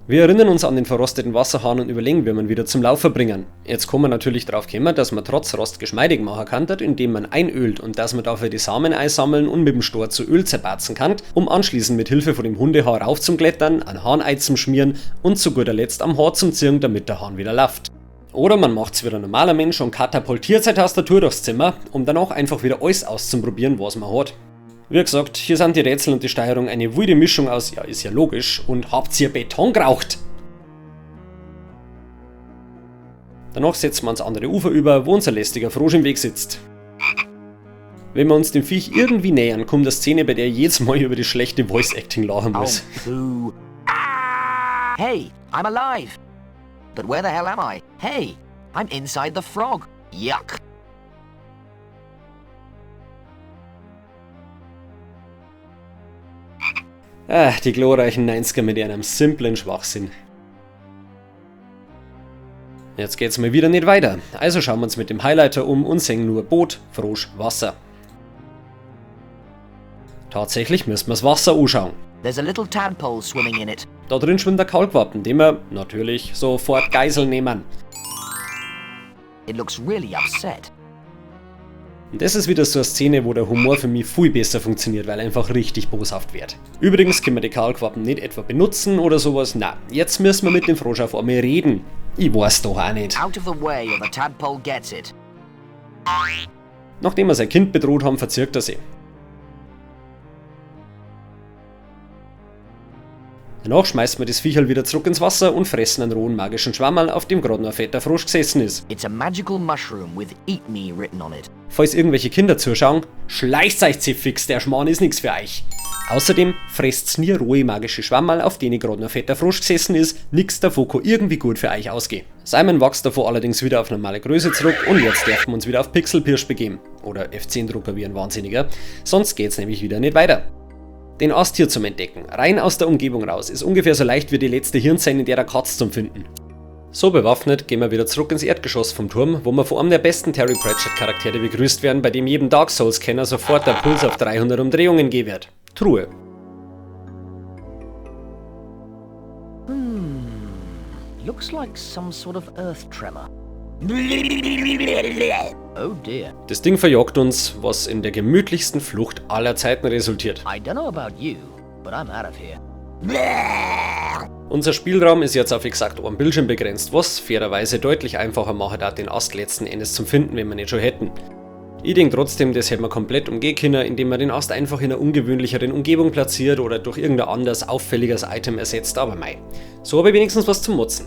Wir erinnern uns an den verrosteten Wasserhahn und überlegen, wie man wieder zum Laufen bringen. Jetzt kann man natürlich darauf kommen, dass man trotz Rost geschmeidig machen kann, indem man einölt und dass man dafür die Samen einsammeln und mit dem Stor zu Öl zerbatzen kann, um anschließend mit Hilfe von dem Hundehaar raufzuklettern, ein Hahnei zum Schmieren und zu guter Letzt am Haar zum Ziehen, damit der Hahn wieder läuft. Oder man macht's wie ein normaler Mensch und katapultiert seine Tastatur durchs Zimmer, um danach einfach wieder alles auszuprobieren, was man hat. Wie gesagt, hier sind die Rätsel und die Steuerung eine wilde Mischung aus, ja, ist ja logisch, und habt ihr Beton geraucht? Danach setzen wir ans andere Ufer über, wo unser lästiger Frosch im Weg sitzt. Wenn wir uns dem Viech irgendwie nähern, kommt eine Szene, bei der ich jedes Mal über die schlechte Voice-Acting lachen muss. Oh, hey, I'm alive. But where the hell am I? Hey, I'm inside the frog. Yuck. Die glorreichen 90er mit ihrem simplen Schwachsinn. Jetzt geht's mal wieder nicht weiter, also schauen wir uns mit dem Highlighter um und sehen nur Boot, Frosch, Wasser. Tatsächlich müssen wir das Wasser anschauen. There's a little tadpole swimming in it. Da drin schwimmt der Kalkwappen, den wir natürlich sofort Geisel nehmen. It looks really upset. Und das ist wieder so eine Szene, wo der Humor für mich viel besser funktioniert, weil er einfach richtig boshaft wird. Übrigens können wir die Kalkwappen nicht etwa benutzen oder sowas, na, jetzt müssen wir mit dem Frosch auf einmal reden. Ich weiß doch auch nicht. Out of the way or the tadpole gets it. Nachdem wir sein Kind bedroht haben, verzirkt er sich. Danach schmeißen wir das Viechel wieder zurück ins Wasser und fressen einen rohen magischen Schwammerl, auf dem gerade noch ein fetter Frosch gesessen ist. It's a magical mushroom with "Eat Me" written on it. Falls irgendwelche Kinder zuschauen, schleicht euch fix, der Schmarrn ist nichts für euch. Außerdem fresst's nie rohe magische Schwammerl, auf denen gerade noch ein fetter Frosch gesessen ist, nix davon kann irgendwie gut für euch ausgehen. Simon wächst davon allerdings wieder auf normale Größe zurück und jetzt dürfen wir uns wieder auf Pixelpirsch begeben. Oder F10-Drucker wie ein Wahnsinniger, sonst geht's nämlich wieder nicht weiter. Den Ast hier zum Entdecken, rein aus der Umgebung raus, ist ungefähr so leicht wie die letzte Hirnzelle in der Katz zum Finden. So bewaffnet gehen wir wieder zurück ins Erdgeschoss vom Turm, wo wir von einem der besten Terry Pratchett Charaktere begrüßt werden, bei dem jedem Dark Souls Kenner sofort der Puls auf 300 Umdrehungen gehen wird. Truhe. Looks like some sort of earth tremor. Oh dear. Das Ding verjagt uns, was in der gemütlichsten Flucht aller Zeiten resultiert. I don't know about you, but I'm out of here. Unser Spielraum ist jetzt auf exakt einen Bildschirm begrenzt, was fairerweise deutlich einfacher macht, den Ast letzten Endes zum Finden, wenn wir nicht schon hätten. Ich denke trotzdem, das hätte man komplett umgehen können, indem man den Ast einfach in einer ungewöhnlicheren Umgebung platziert oder durch irgendein anderes auffälliges Item ersetzt, aber mei. So habe ich wenigstens was zum Motzen.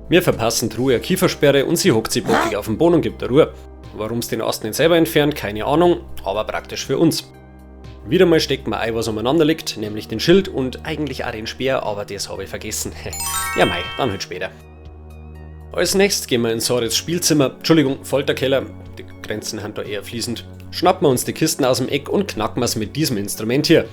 Wir verpassen Truhe eine Kiefersperre und sie hockt sich bockig auf den Boden und gibt der Ruhe. Warum es den Ast nicht selber entfernt, keine Ahnung, aber praktisch für uns. Wieder mal steckt man ein, was umeinander liegt, nämlich den Schild und eigentlich auch den Speer, aber das habe ich vergessen. Ja mei, dann halt später. Als nächstes gehen wir in Sorits Spielzimmer, Folterkeller, die Grenzen sind da eher fließend. Schnappen wir uns die Kisten aus dem Eck und knacken wir es mit diesem Instrument hier.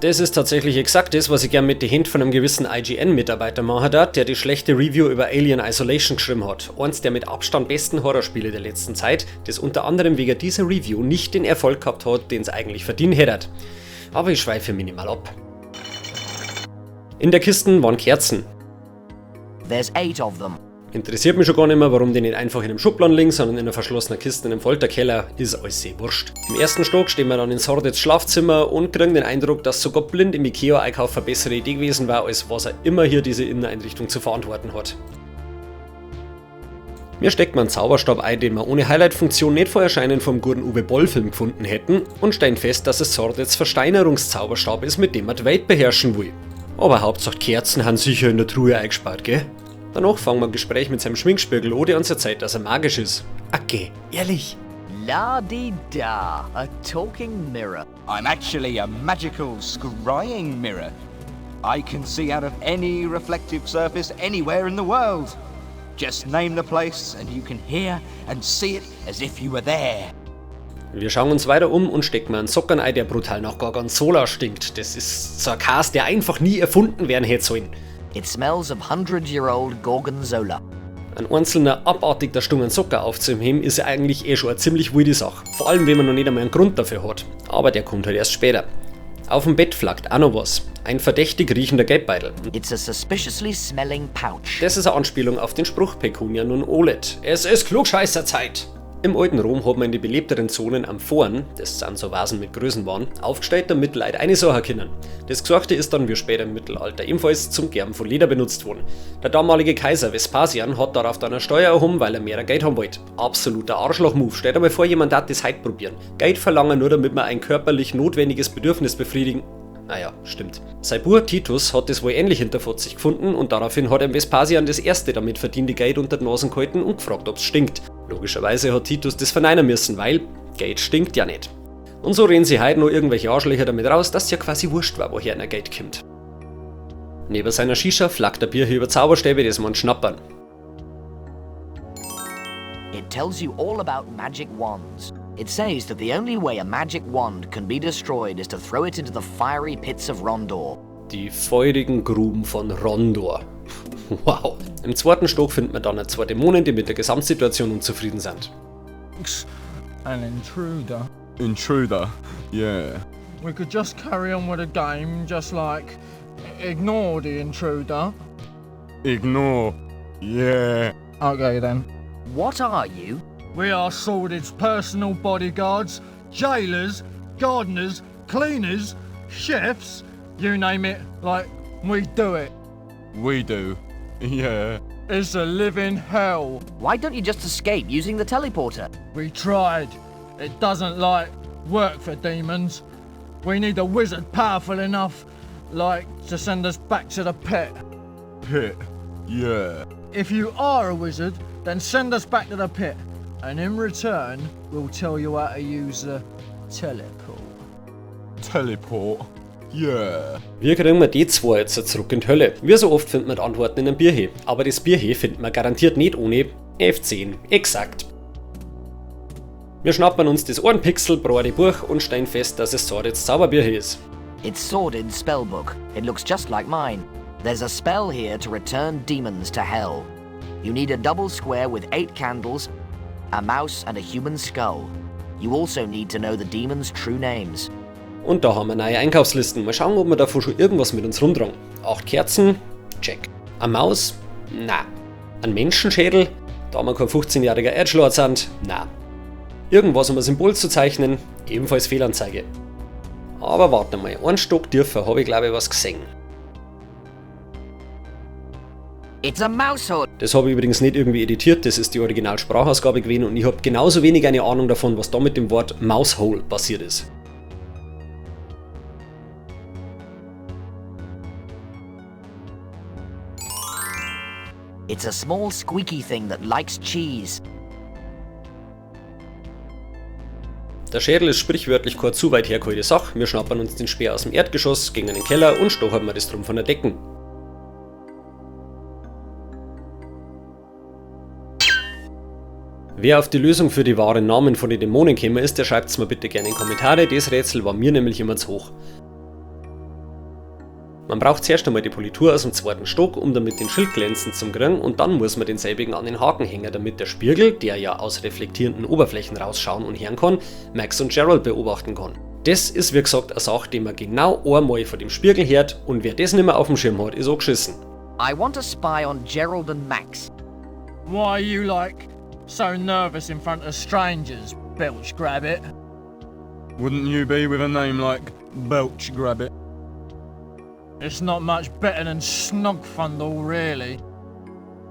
Und das ist tatsächlich exakt das, was ich gern mit den Händen von einem gewissen IGN-Mitarbeiter machen darf, der die schlechte Review über Alien Isolation geschrieben hat. Eins der mit Abstand besten Horrorspiele der letzten Zeit, das unter anderem wegen dieser Review nicht den Erfolg gehabt hat, den es eigentlich verdient hätte. Aber ich schweife minimal ab. In der Kiste waren Kerzen. There's 8 of them. Interessiert mich schon gar nicht mehr, warum die nicht einfach in einem Schubladen liegen, sondern in einer verschlossenen Kiste in einem Folterkeller, ist alles sehr wurscht. Im ersten Stock stehen wir dann in Sordets Schlafzimmer und kriegen den Eindruck, dass sogar blind im Ikea-Einkauf eine bessere Idee gewesen war, als was er immer hier diese Inneneinrichtung zu verantworten hat. Mir steckt man einen Zauberstab ein, den wir ohne Highlight-Funktion nicht vor Erscheinen vom guten Uwe Boll-Film gefunden hätten und stellen fest, dass es Sordets Versteinerungszauberstab ist, mit dem er die Welt beherrschen will. Aber Hauptsache Kerzen haben sicher in der Truhe eingespart, gell? Danach fangen wir ein Gespräch mit seinem Schminkspiegel an, der uns erzählt, dass er magisch ist. Okay, ehrlich. La-di-da, a talking mirror. I'm actually a magical scrying mirror. I can see out of any reflective surface anywhere in the world. Just name the place and you can hear and see it as if you were there. Wir schauen uns weiter um und stecken einen Socken ein, der brutal nach Gorgonzola stinkt. Das ist so ein Cast, der einfach nie erfunden werden hätte sollen. It smells of 100-year-old Gorgonzola. Ein einzelner abartig der Stungen Socker aufzuheben ist ja eigentlich schon eine ziemlich wilde Sache. Vor allem, wenn man noch nicht einmal einen Grund dafür hat. Aber der kommt halt erst später. Auf dem Bett flackt auch noch was. Ein verdächtig riechender Geldbeutel. It's a suspiciously smelling pouch. Das ist eine Anspielung auf den Spruch Pecunia non olet. Es ist Klugscheißerzeit! Im alten Rom hat man in die belebteren Zonen Amphoren, das sind so Vasen mit Größenwahn, aufgestellt, damit Leute eine Sache können. Das Gesorgte ist dann wie später im Mittelalter ebenfalls zum Gerben von Leder benutzt worden. Der damalige Kaiser Vespasian hat darauf dann eine Steuer erhoben, weil er mehr Geld haben wollte. Absoluter Arschloch-Move. Stellt einmal vor, jemand darf das heute probieren. Geld verlangen nur, damit man ein körperlich notwendiges Bedürfnis befriedigen. Naja, stimmt. Sein Bruder Titus hat das wohl ähnlich hinterfotzig gefunden und daraufhin hat ihm Vespasian das erste damit verdiente Geld unter die Nasen gehalten und gefragt, ob's stinkt. Logischerweise hat Titus das verneinen müssen, weil Geld stinkt ja nicht. Und so reden sie heute noch irgendwelche Arschlöcher damit raus, dass es ja quasi wurscht war, woher ein Geld kommt. Neben seiner Shisha flackt der Bier hier über Zauberstäbe, das man schnappern. It tells you all about magic wands. It says that the only way a magic wand can be destroyed is to throw it into the fiery pits of Rondor. Die feurigen Gruben von Rondor. Wow. Im zweiten Stock findet man dann zwei Dämonen, die mit der Gesamtsituation unzufrieden sind. An intruder. Intruder, yeah. We could just carry on with the game, just like ignore the intruder. Ignore, yeah. Okay then. What are you? We are Sordid's personal bodyguards, jailers, gardeners, cleaners, chefs, you name it, like, we do it. We do, yeah. It's a living hell. Why don't you just escape using the teleporter? We tried. It doesn't, like, work for demons. We need a wizard powerful enough, like, to send us back to the pit. Pit, yeah. If you are a wizard, then send us back to the pit. And in return, we'll tell you how to use the teleport. Teleport? Yeah. Wie kriegen wir die zwei jetzt zurück in die Hölle? Wie so oft findet man die Antworten in einem Bierheh. Aber das Bierheh findet man garantiert nicht ohne F10. Exakt. Wir schnappen uns das Ohrenpixel, brauen die Buch und stellen fest, dass es Sordid's Zauberbierheh ist. It's Sordid's spellbook. It looks just like mine. There's a spell here to return demons to hell. You need a double square with 8 candles, a mouse and a human skull. You also need to know the demons' true names. Und da haben wir neue Einkaufslisten. Mal schauen, ob wir davon schon irgendwas mit uns rumtragen. 8 Kerzen? Check. Eine Maus? Na. Ein Menschenschädel? Da haben wir kein 15-jähriger Erdschlordsand? Na. Irgendwas, um ein Symbol zu zeichnen? Ebenfalls Fehlanzeige. Aber warte mal, einen Stock tiefer habe ich glaube ich was gesehen. It's a mousehole. Das habe ich übrigens nicht irgendwie editiert, das ist die Originalsprachausgabe gewesen und ich habe genauso wenig eine Ahnung davon, was da mit dem Wort Mousehole passiert ist. It's a small squeaky thing that likes cheese. Der Schädel ist sprichwörtlich keine zu weit hergeholte Sache. Wir schnappern uns den Speer aus dem Erdgeschoss, gehen in den Keller und stochern wir das drum von der Decken. Wer auf die Lösung für die wahren Namen von den Dämonen gekommen ist, der schreibt es mir bitte gerne in die Kommentare. Das Rätsel war mir nämlich immer zu hoch. Man braucht zuerst einmal die Politur aus dem 2. Stock, um damit den Schild glänzend zu kriegen, und dann muss man denselbigen an den Haken hängen, damit der Spiegel, der ja aus reflektierenden Oberflächen rausschauen und hören kann, Max und Gerald beobachten kann. Das ist wie gesagt eine Sache, die man genau einmal von dem Spiegel hört, und wer das nicht mehr auf dem Schirm hat, ist auch geschissen. I want to spy on Gerald and Max. Why are you, like, so nervous in front of strangers, Belch Grabbit? Wouldn't you be with a name like Belch Grabbit? It's not much better than Snogfundle, really.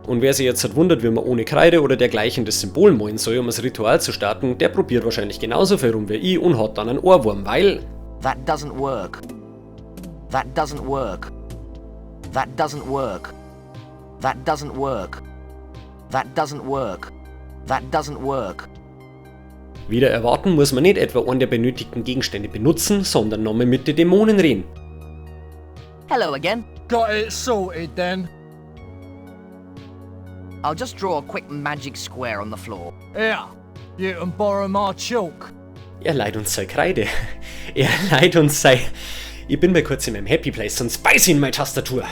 Und wer sich jetzt halt wundert, wie man ohne Kreide oder dergleichen das Symbol malen soll, um das Ritual zu starten, der probiert wahrscheinlich genauso viel rum wie ich und hat dann einen Ohrwurm, weil... That doesn't work. That doesn't work. That doesn't work. That doesn't work. That doesn't work. That doesn't work. Wieder erwarten muss man nicht etwa einen der benötigten Gegenstände benutzen, sondern nochmal mit den Dämonen reden. Hello again. Got it sorted then. I'll just draw a quick magic square on the floor. Yeah, you can borrow my chalk. Er leiht uns seine Kreide. Er leiht uns sei... Ich bin mal kurz in meinem Happy Place, sonst beiß ich in meine Tastatur.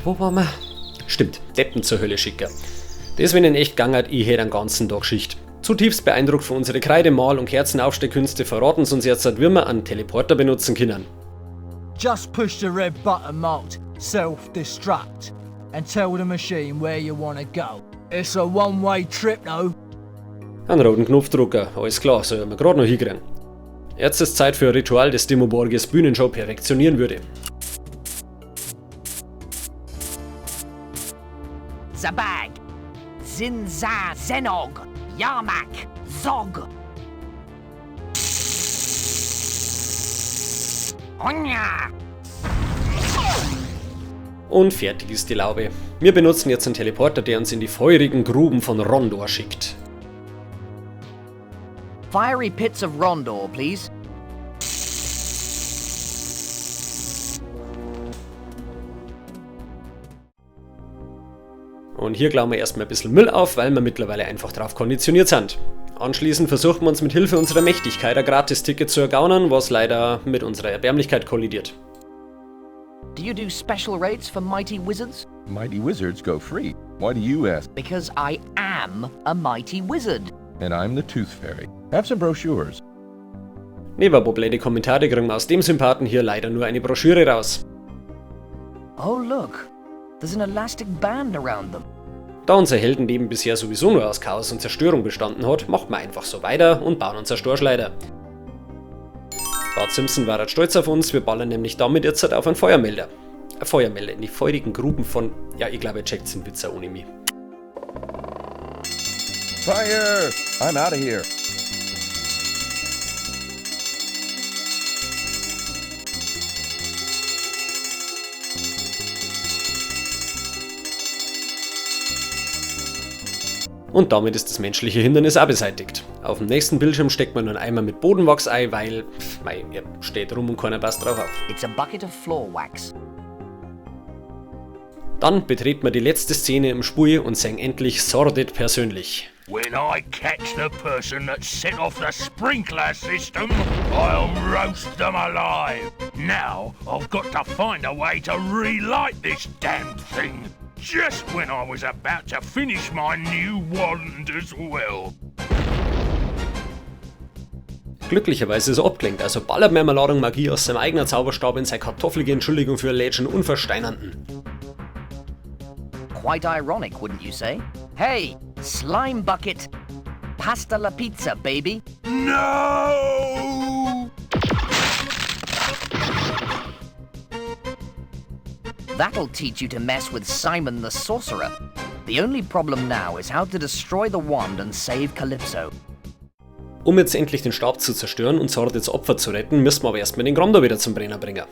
Wo waren wir? Stimmt, Deppen zur Hölle schicken. Das, wenn ihn echt gangert, ich hätte den ganzen Tag Schicht. Zutiefst beeindruckt von unsere Kreidemal- und Kerzenaufstehkünste verraten sie uns jetzt, wie wir einen Teleporter benutzen können. Just push the red button marked self-destruct and tell the machine where you want to go. It's a one-way trip, though. Einen roten Knopf drücken, alles klar, soll wir gerade noch hinkriegen. Jetzt ist Zeit für ein Ritual, das Dimmu Borgis Bühnenshow perfektionieren würde. Zabag, Zinza, Zenog, Yarmak, Zog. Onja. Und fertig ist die Laube. Wir benutzen jetzt einen Teleporter, der uns in die feurigen Gruben von Rondor schickt. Fiery pits of Rondor, please. Und hier klauen wir erstmal ein bisschen Müll auf, weil wir mittlerweile einfach drauf konditioniert sind. Anschließend versuchen wir uns mit Hilfe unserer Mächtigkeit ein Gratis-Ticket zu ergaunern, was leider mit unserer Erbärmlichkeit kollidiert. Do you do special rates for mighty wizards? Mighty wizards go free. Why do you ask? Because I am a mighty wizard. And I'm the Tooth Fairy. Have some brochures. Neben blöde Kommentare kriegen wir aus dem Sympathen hier leider nur eine Broschüre raus. Oh look, there's an elastic band around them. Da unser Heldenleben bisher sowieso nur aus Chaos und Zerstörung bestanden hat, machen wir einfach so weiter und bauen uns eine Storschleider. Bart Simpson war stolz auf uns, wir ballern nämlich damit jetzt halt auf einen Feuermelder. Ein Feuermelder in die feurigen Gruben von... Ja, ich glaube, ihr checkt den Witz auch ohne mich. Fire! I'm out of here. Und damit ist das menschliche Hindernis auch beseitigt. Auf dem nächsten Bildschirm steckt man nur einen Eimer mit Bodenwachs ein, weil... er steht rum und keiner passt drauf auf. It's a bucket of floor wax. Dann betreten wir die letzte Szene im Spiel und sehen endlich Sordid persönlich. When I catch the person that set off the sprinkler system, I'll roast them alive. Now, I've got to find a way to relight this damn thing. Just when I was about to finish my new wand as well. Glücklicherweise ist er abgelenkt, also ballert mir eine Ladung Magie aus seinem eigenen Zauberstab in seine kartoffelige Entschuldigung für Legend Unversteinernden. Quite ironic, wouldn't you say? Hey, slime bucket. Pasta la pizza, baby. No! That'll teach you to mess with Simon the Sorcerer. The only problem now is how to destroy the wand and save Calypso. Um jetzt endlich den Stab zu zerstören und Sordids Opfer zu retten, müssen wir aber erstmal den Gromdor wieder zum Brenner bringen.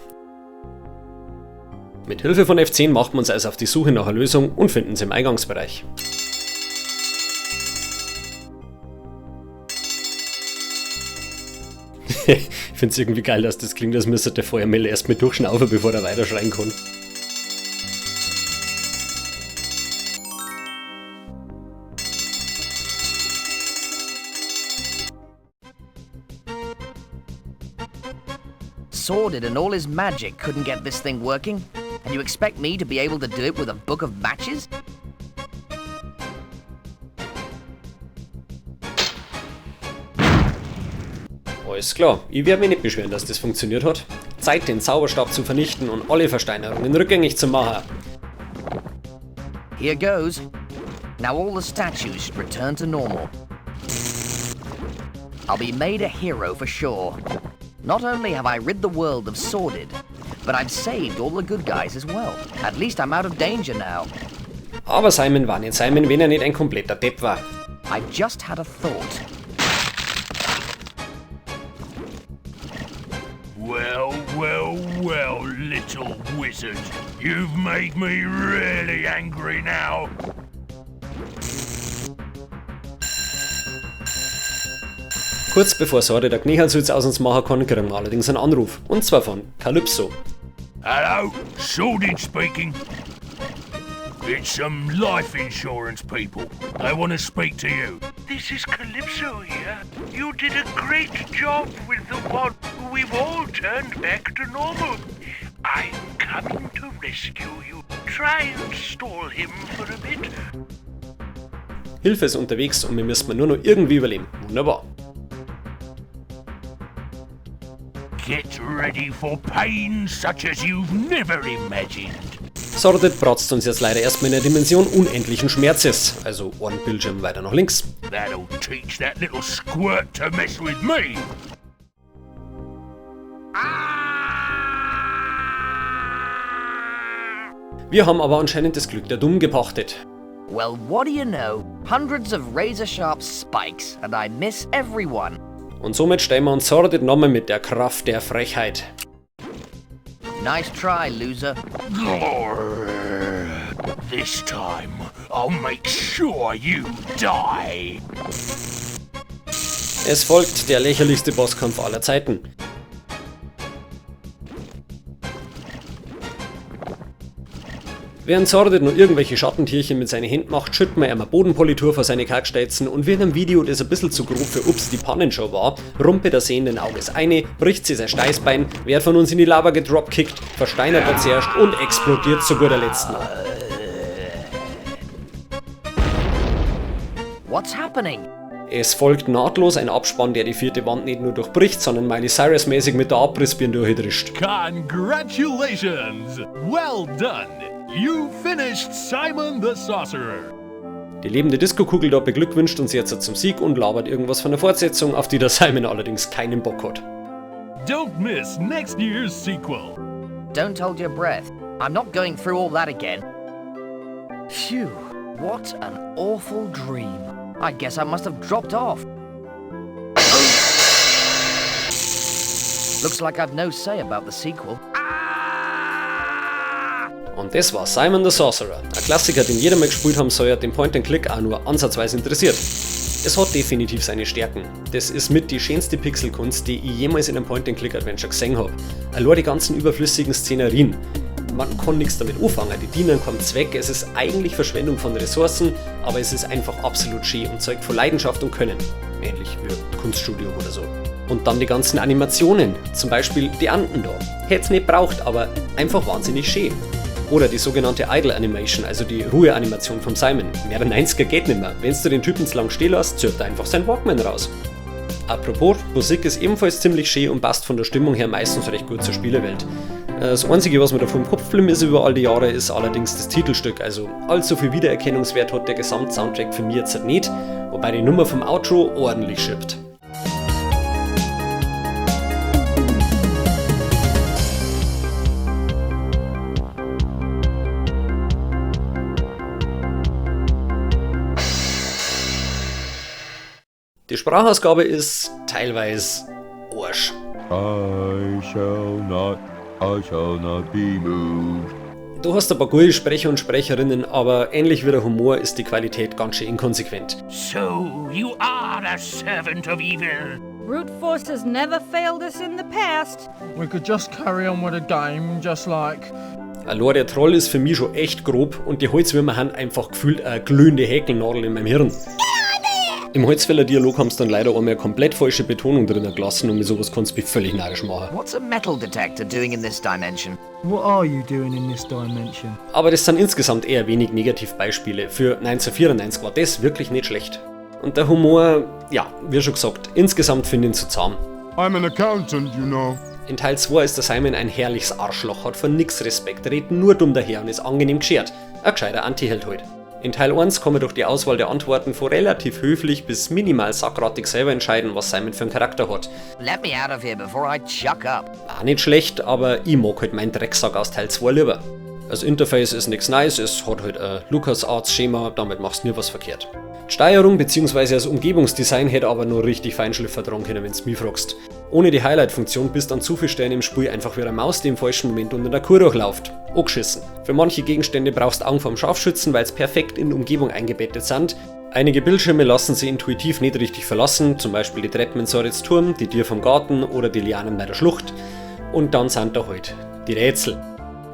Mit Hilfe von F10 machen wir uns also auf die Suche nach einer Lösung und finden sie im Eingangsbereich. Ich finde es irgendwie geil, dass das klingt, als müsste der Feuermelder erst mit durchschnaufen, bevor er weiterschreien kann. Sordid and all his magic couldn't get this thing working? And you expect me to be able to do it with a book of matches? Alles klar, ich werde mich nicht beschweren, dass das funktioniert hat. Zeit, den Zauberstab zu vernichten und alle Versteinerungen rückgängig zu machen. Here goes. Now all the statues should return to normal. I'll be made a hero for sure. Not only have I rid the world of Sordid, but I've saved all the good guys as well. At least I'm out of danger now. Aber Simon war nicht Simon, wenn er nicht ein kompletter Depp war. I just had a thought. Well, well, well, little wizard. You've made me really angry now. Kurz bevor Sordid der Kniehalswitz aus uns machen kann, kriegen wir allerdings einen Anruf. Und zwar von Calypso. Hello, Sordid speaking. It's some life insurance people. I want to speak to you. This is Calypso here. You did a great job with the one who we've all turned back to normal. I'm coming to rescue you. Try and stall him for a bit. Hilfe ist unterwegs und wir müssen nur noch irgendwie überleben. Wunderbar. Get ready for pain such as you've never imagined. Sordid bratzt uns jetzt leider erstmal in der Dimension unendlichen Schmerzes, also einen Bildschirm weiter nach links. That'll teach that little squirt to mess with me. Wir haben aber anscheinend das Glück der Dummen gepachtet. Well, what do you know? Hundreds of razor-sharp spikes, and I miss everyone. Und somit stellen wir uns Sordid nochmal mit der Kraft der Frechheit. Nice try, loser. This time, I'll make sure you die. Es folgt der lächerlichste Bosskampf aller Zeiten. Während Sordid nur irgendwelche Schattentierchen mit seinen Händen macht, schütten wir einmal Bodenpolitur vor seine Kalkstelzen und wie in einem Video, das ein bisschen zu grob für Ups die Pannenshow war, rumpelt er sehenden Auges eine, bricht sie sein Steißbein, wird von uns in die Lava gedropkickt, versteinert er zuerst und explodiert zu guter Letzt noch. What's happening? Es folgt nahtlos ein Abspann, der die vierte Wand nicht nur durchbricht, sondern Miley Cyrus-mäßig mit der Abrissbirne durchdrischt. Congratulations! Well done! You finished Simon the Sorcerer! Die lebende Disco-Kugel da beglückwünscht uns jetzt zum Sieg und labert irgendwas von der Fortsetzung, auf die der Simon allerdings keinen Bock hat. Don't miss next year's sequel! Don't hold your breath. I'm not going through all that again. Phew, what an awful dream. I guess I must have dropped off. Looks like I've no say about the sequel. Und das war Simon the Sorcerer, ein Klassiker, den jeder mal gespielt haben soll, den Point-and-Click auch nur ansatzweise interessiert. Es hat definitiv seine Stärken. Das ist mit die schönste Pixelkunst, die ich jemals in einem Point-and-Click-Adventure gesehen habe. Allein die ganzen überflüssigen Szenerien. Man kann nichts damit anfangen, die dienen keinem Zweck, es ist eigentlich Verschwendung von Ressourcen, aber es ist einfach absolut schön und zeugt von Leidenschaft und Können. Ähnlich wie ein Kunststudio oder so. Und dann die ganzen Animationen, zum Beispiel die Anden da. Hätt's nicht braucht, aber einfach wahnsinnig schön. Oder die sogenannte Idle Animation, also die Ruheanimation vom Simon. Mehr der 90er geht nicht mehr. Wenn du den Typen zu lang stehen lässt, zirkt er einfach sein Walkman raus. Apropos, Musik ist ebenfalls ziemlich schön und passt von der Stimmung her meistens recht gut zur Spielewelt. Das einzige, was mir davon im Kopf geblieben ist über all die Jahre, ist allerdings das Titelstück. Also allzu viel Wiedererkennungswert hat der Gesamtsoundtrack für mich jetzt nicht, wobei die Nummer vom Outro ordentlich schippt. Die Sprachausgabe ist teilweise Arsch. I shall not be moved. Du hast ein paar gute Sprecher und Sprecherinnen, aber ähnlich wie der Humor ist die Qualität ganz schön inkonsequent. So, you are a servant of evil. Brute force has never failed us in the past. We could just carry on with the game, just like... Allein der Troll ist für mich schon echt grob und die Holzwürmer haben einfach gefühlt eine glühende Häkelnadel in meinem Hirn. Im Holzfäller-Dialog haben sie dann leider einmal eine komplett falsche Betonung drinnen gelassen und mit sowas kannst du mich völlig narrisch machen. What's a metal detector doing in this dimension? What are you doing in this dimension? Aber das sind insgesamt eher wenig Negativbeispiele. Für 1994 war das wirklich nicht schlecht. Und der Humor, ja, wie schon gesagt, insgesamt finde ich ihn zu zahm. I'm an accountant, you know. In Teil 2 ist der Simon ein herrliches Arschloch, hat von nix Respekt, redet nur dumm daher und ist angenehm geschert. Ein gescheiter Anti-Held halt. In Teil 1 kann man durch die Auswahl der Antworten von relativ höflich bis minimal sackratig selber entscheiden, was Simon für einen Charakter hat. Let me out of here before I chuck up. Auch nicht schlecht, aber ich mag halt meinen Drecksack aus Teil 2 lieber. Das Interface ist nichts Nice, es hat halt ein LucasArts-Schema, damit machst du nie was verkehrt. Die Steuerung bzw. das Umgebungsdesign hätte aber nur richtig Feinschliff vertragen können, wenn du mich fragst. Ohne die Highlight-Funktion bist du an zu vielen Stellen im Spiel einfach wie eine Maus, die im falschen Moment unter der Kur durchläuft. Angeschissen. Für manche Gegenstände brauchst du Augen vom Scharfschützen, weil sie perfekt in die Umgebung eingebettet sind. Einige Bildschirme lassen sie intuitiv nicht richtig verlassen, zum Beispiel die Treppen in Sorits Turm, die Tür vom Garten oder die Lianen bei der Schlucht. Und dann sind da halt die Rätsel.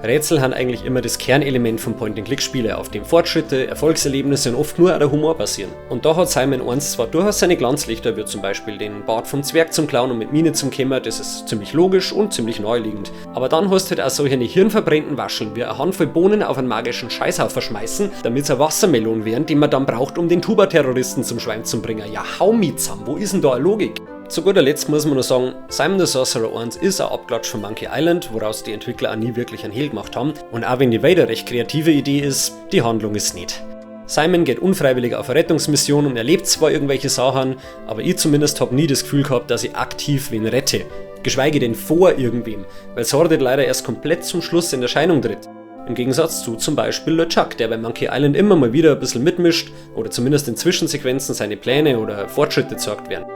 Rätsel haben eigentlich immer das Kernelement von Point-and-Click-Spielen, auf dem Fortschritte, Erfolgserlebnisse und oft nur der Humor basieren. Und da hat Simon 1 zwar durchaus seine Glanzlichter, wie zum Beispiel den Bart vom Zwerg zum Klauen und mit Mine zum Kämmer, das ist ziemlich logisch und ziemlich naheliegend. Aber dann hast du halt auch solche hirnverbrennten Wascheln, wie eine Handvoll Bohnen auf einen magischen Scheißhaufen schmeißen, damit es eine Wassermelone wären, die man dann braucht, um den Tuba-Terroristen zum Schwein zu bringen. Ja, hau mich zusammen, wo ist denn da eine Logik? Zu guter Letzt muss man noch sagen, Simon the Sorcerer 1 ist ein Abklatsch von Monkey Island, woraus die Entwickler auch nie wirklich einen Hehl gemacht haben. Und auch wenn die Vader recht kreative Idee ist, die Handlung ist nicht. Simon geht unfreiwillig auf eine Rettungsmission und erlebt zwar irgendwelche Sachen, aber ich zumindest habe nie das Gefühl gehabt, dass ich aktiv wen rette. Geschweige denn vor irgendwem, weil Sordid leider erst komplett zum Schluss in Erscheinung tritt. Im Gegensatz zu zum Beispiel LeChuck, der bei Monkey Island immer mal wieder ein bisschen mitmischt oder zumindest in Zwischensequenzen seine Pläne oder Fortschritte zeigt werden.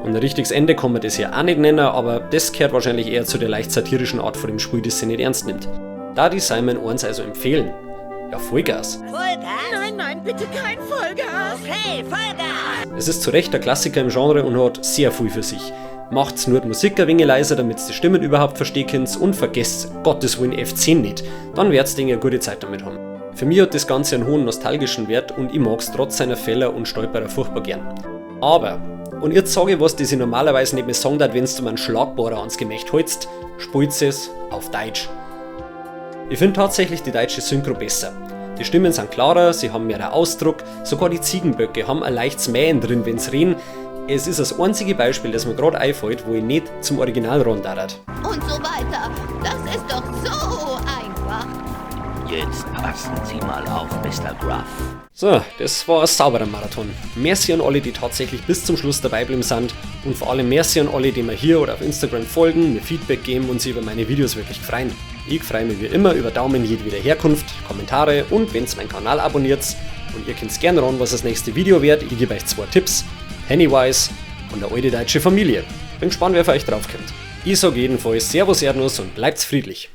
Und ein richtiges Ende kann man das hier auch nicht nennen, aber das gehört wahrscheinlich eher zu der leicht satirischen Art von dem Spiel, das sie nicht ernst nimmt. Da die Simon 1 also empfehlen. Ja, Vollgas. Vollgas? Nein, nein, bitte kein Vollgas. Okay, Vollgas. Es ist zu Recht der Klassiker im Genre und hat sehr viel für sich. Macht's nur die Musik ein wenig leiser, damit ihr die Stimmen überhaupt verstehen könnt und vergesst Gottes Willen F10 nicht. Dann werdet ihr eine gute Zeit damit haben. Für mich hat das Ganze einen hohen nostalgischen Wert und ich mag's trotz seiner Fehler und Stolperer furchtbar gern. Aber, und jetzt sage ich was, das ich normalerweise nicht mehr sagen darf, wenn du mir einen Schlagbohrer ans Gemächt holst, spielt es auf Deutsch. Ich finde tatsächlich die deutsche Synchro besser. Die Stimmen sind klarer, sie haben mehr Ausdruck, sogar die Ziegenböcke haben ein leichtes Mähen drin, wenn sie reden. Es ist das einzige Beispiel, das mir gerade einfällt, wo ich nicht zum Original ran darf. Und so weiter. Das ist doch so einfach. Jetzt passen Sie mal auf, Mr. Gruff. So, das war ein sauberer Marathon. Merci an alle, die tatsächlich bis zum Schluss dabei bleiben sind und vor allem merci an alle, die mir hier oder auf Instagram folgen, mir Feedback geben und sich über meine Videos wirklich freuen. Ich freue mich wie immer über Daumen jedweder Herkunft, Kommentare und wenn ihr meinen Kanal abonniert und ihr könnt gerne ran, was das nächste Video wird. Ich gebe euch 2 Tipps, Pennywise und eine alte deutsche Familie. Bin gespannt, wer für euch draufkommt. Ich sage jedenfalls Servus Erdnuss und bleibt friedlich.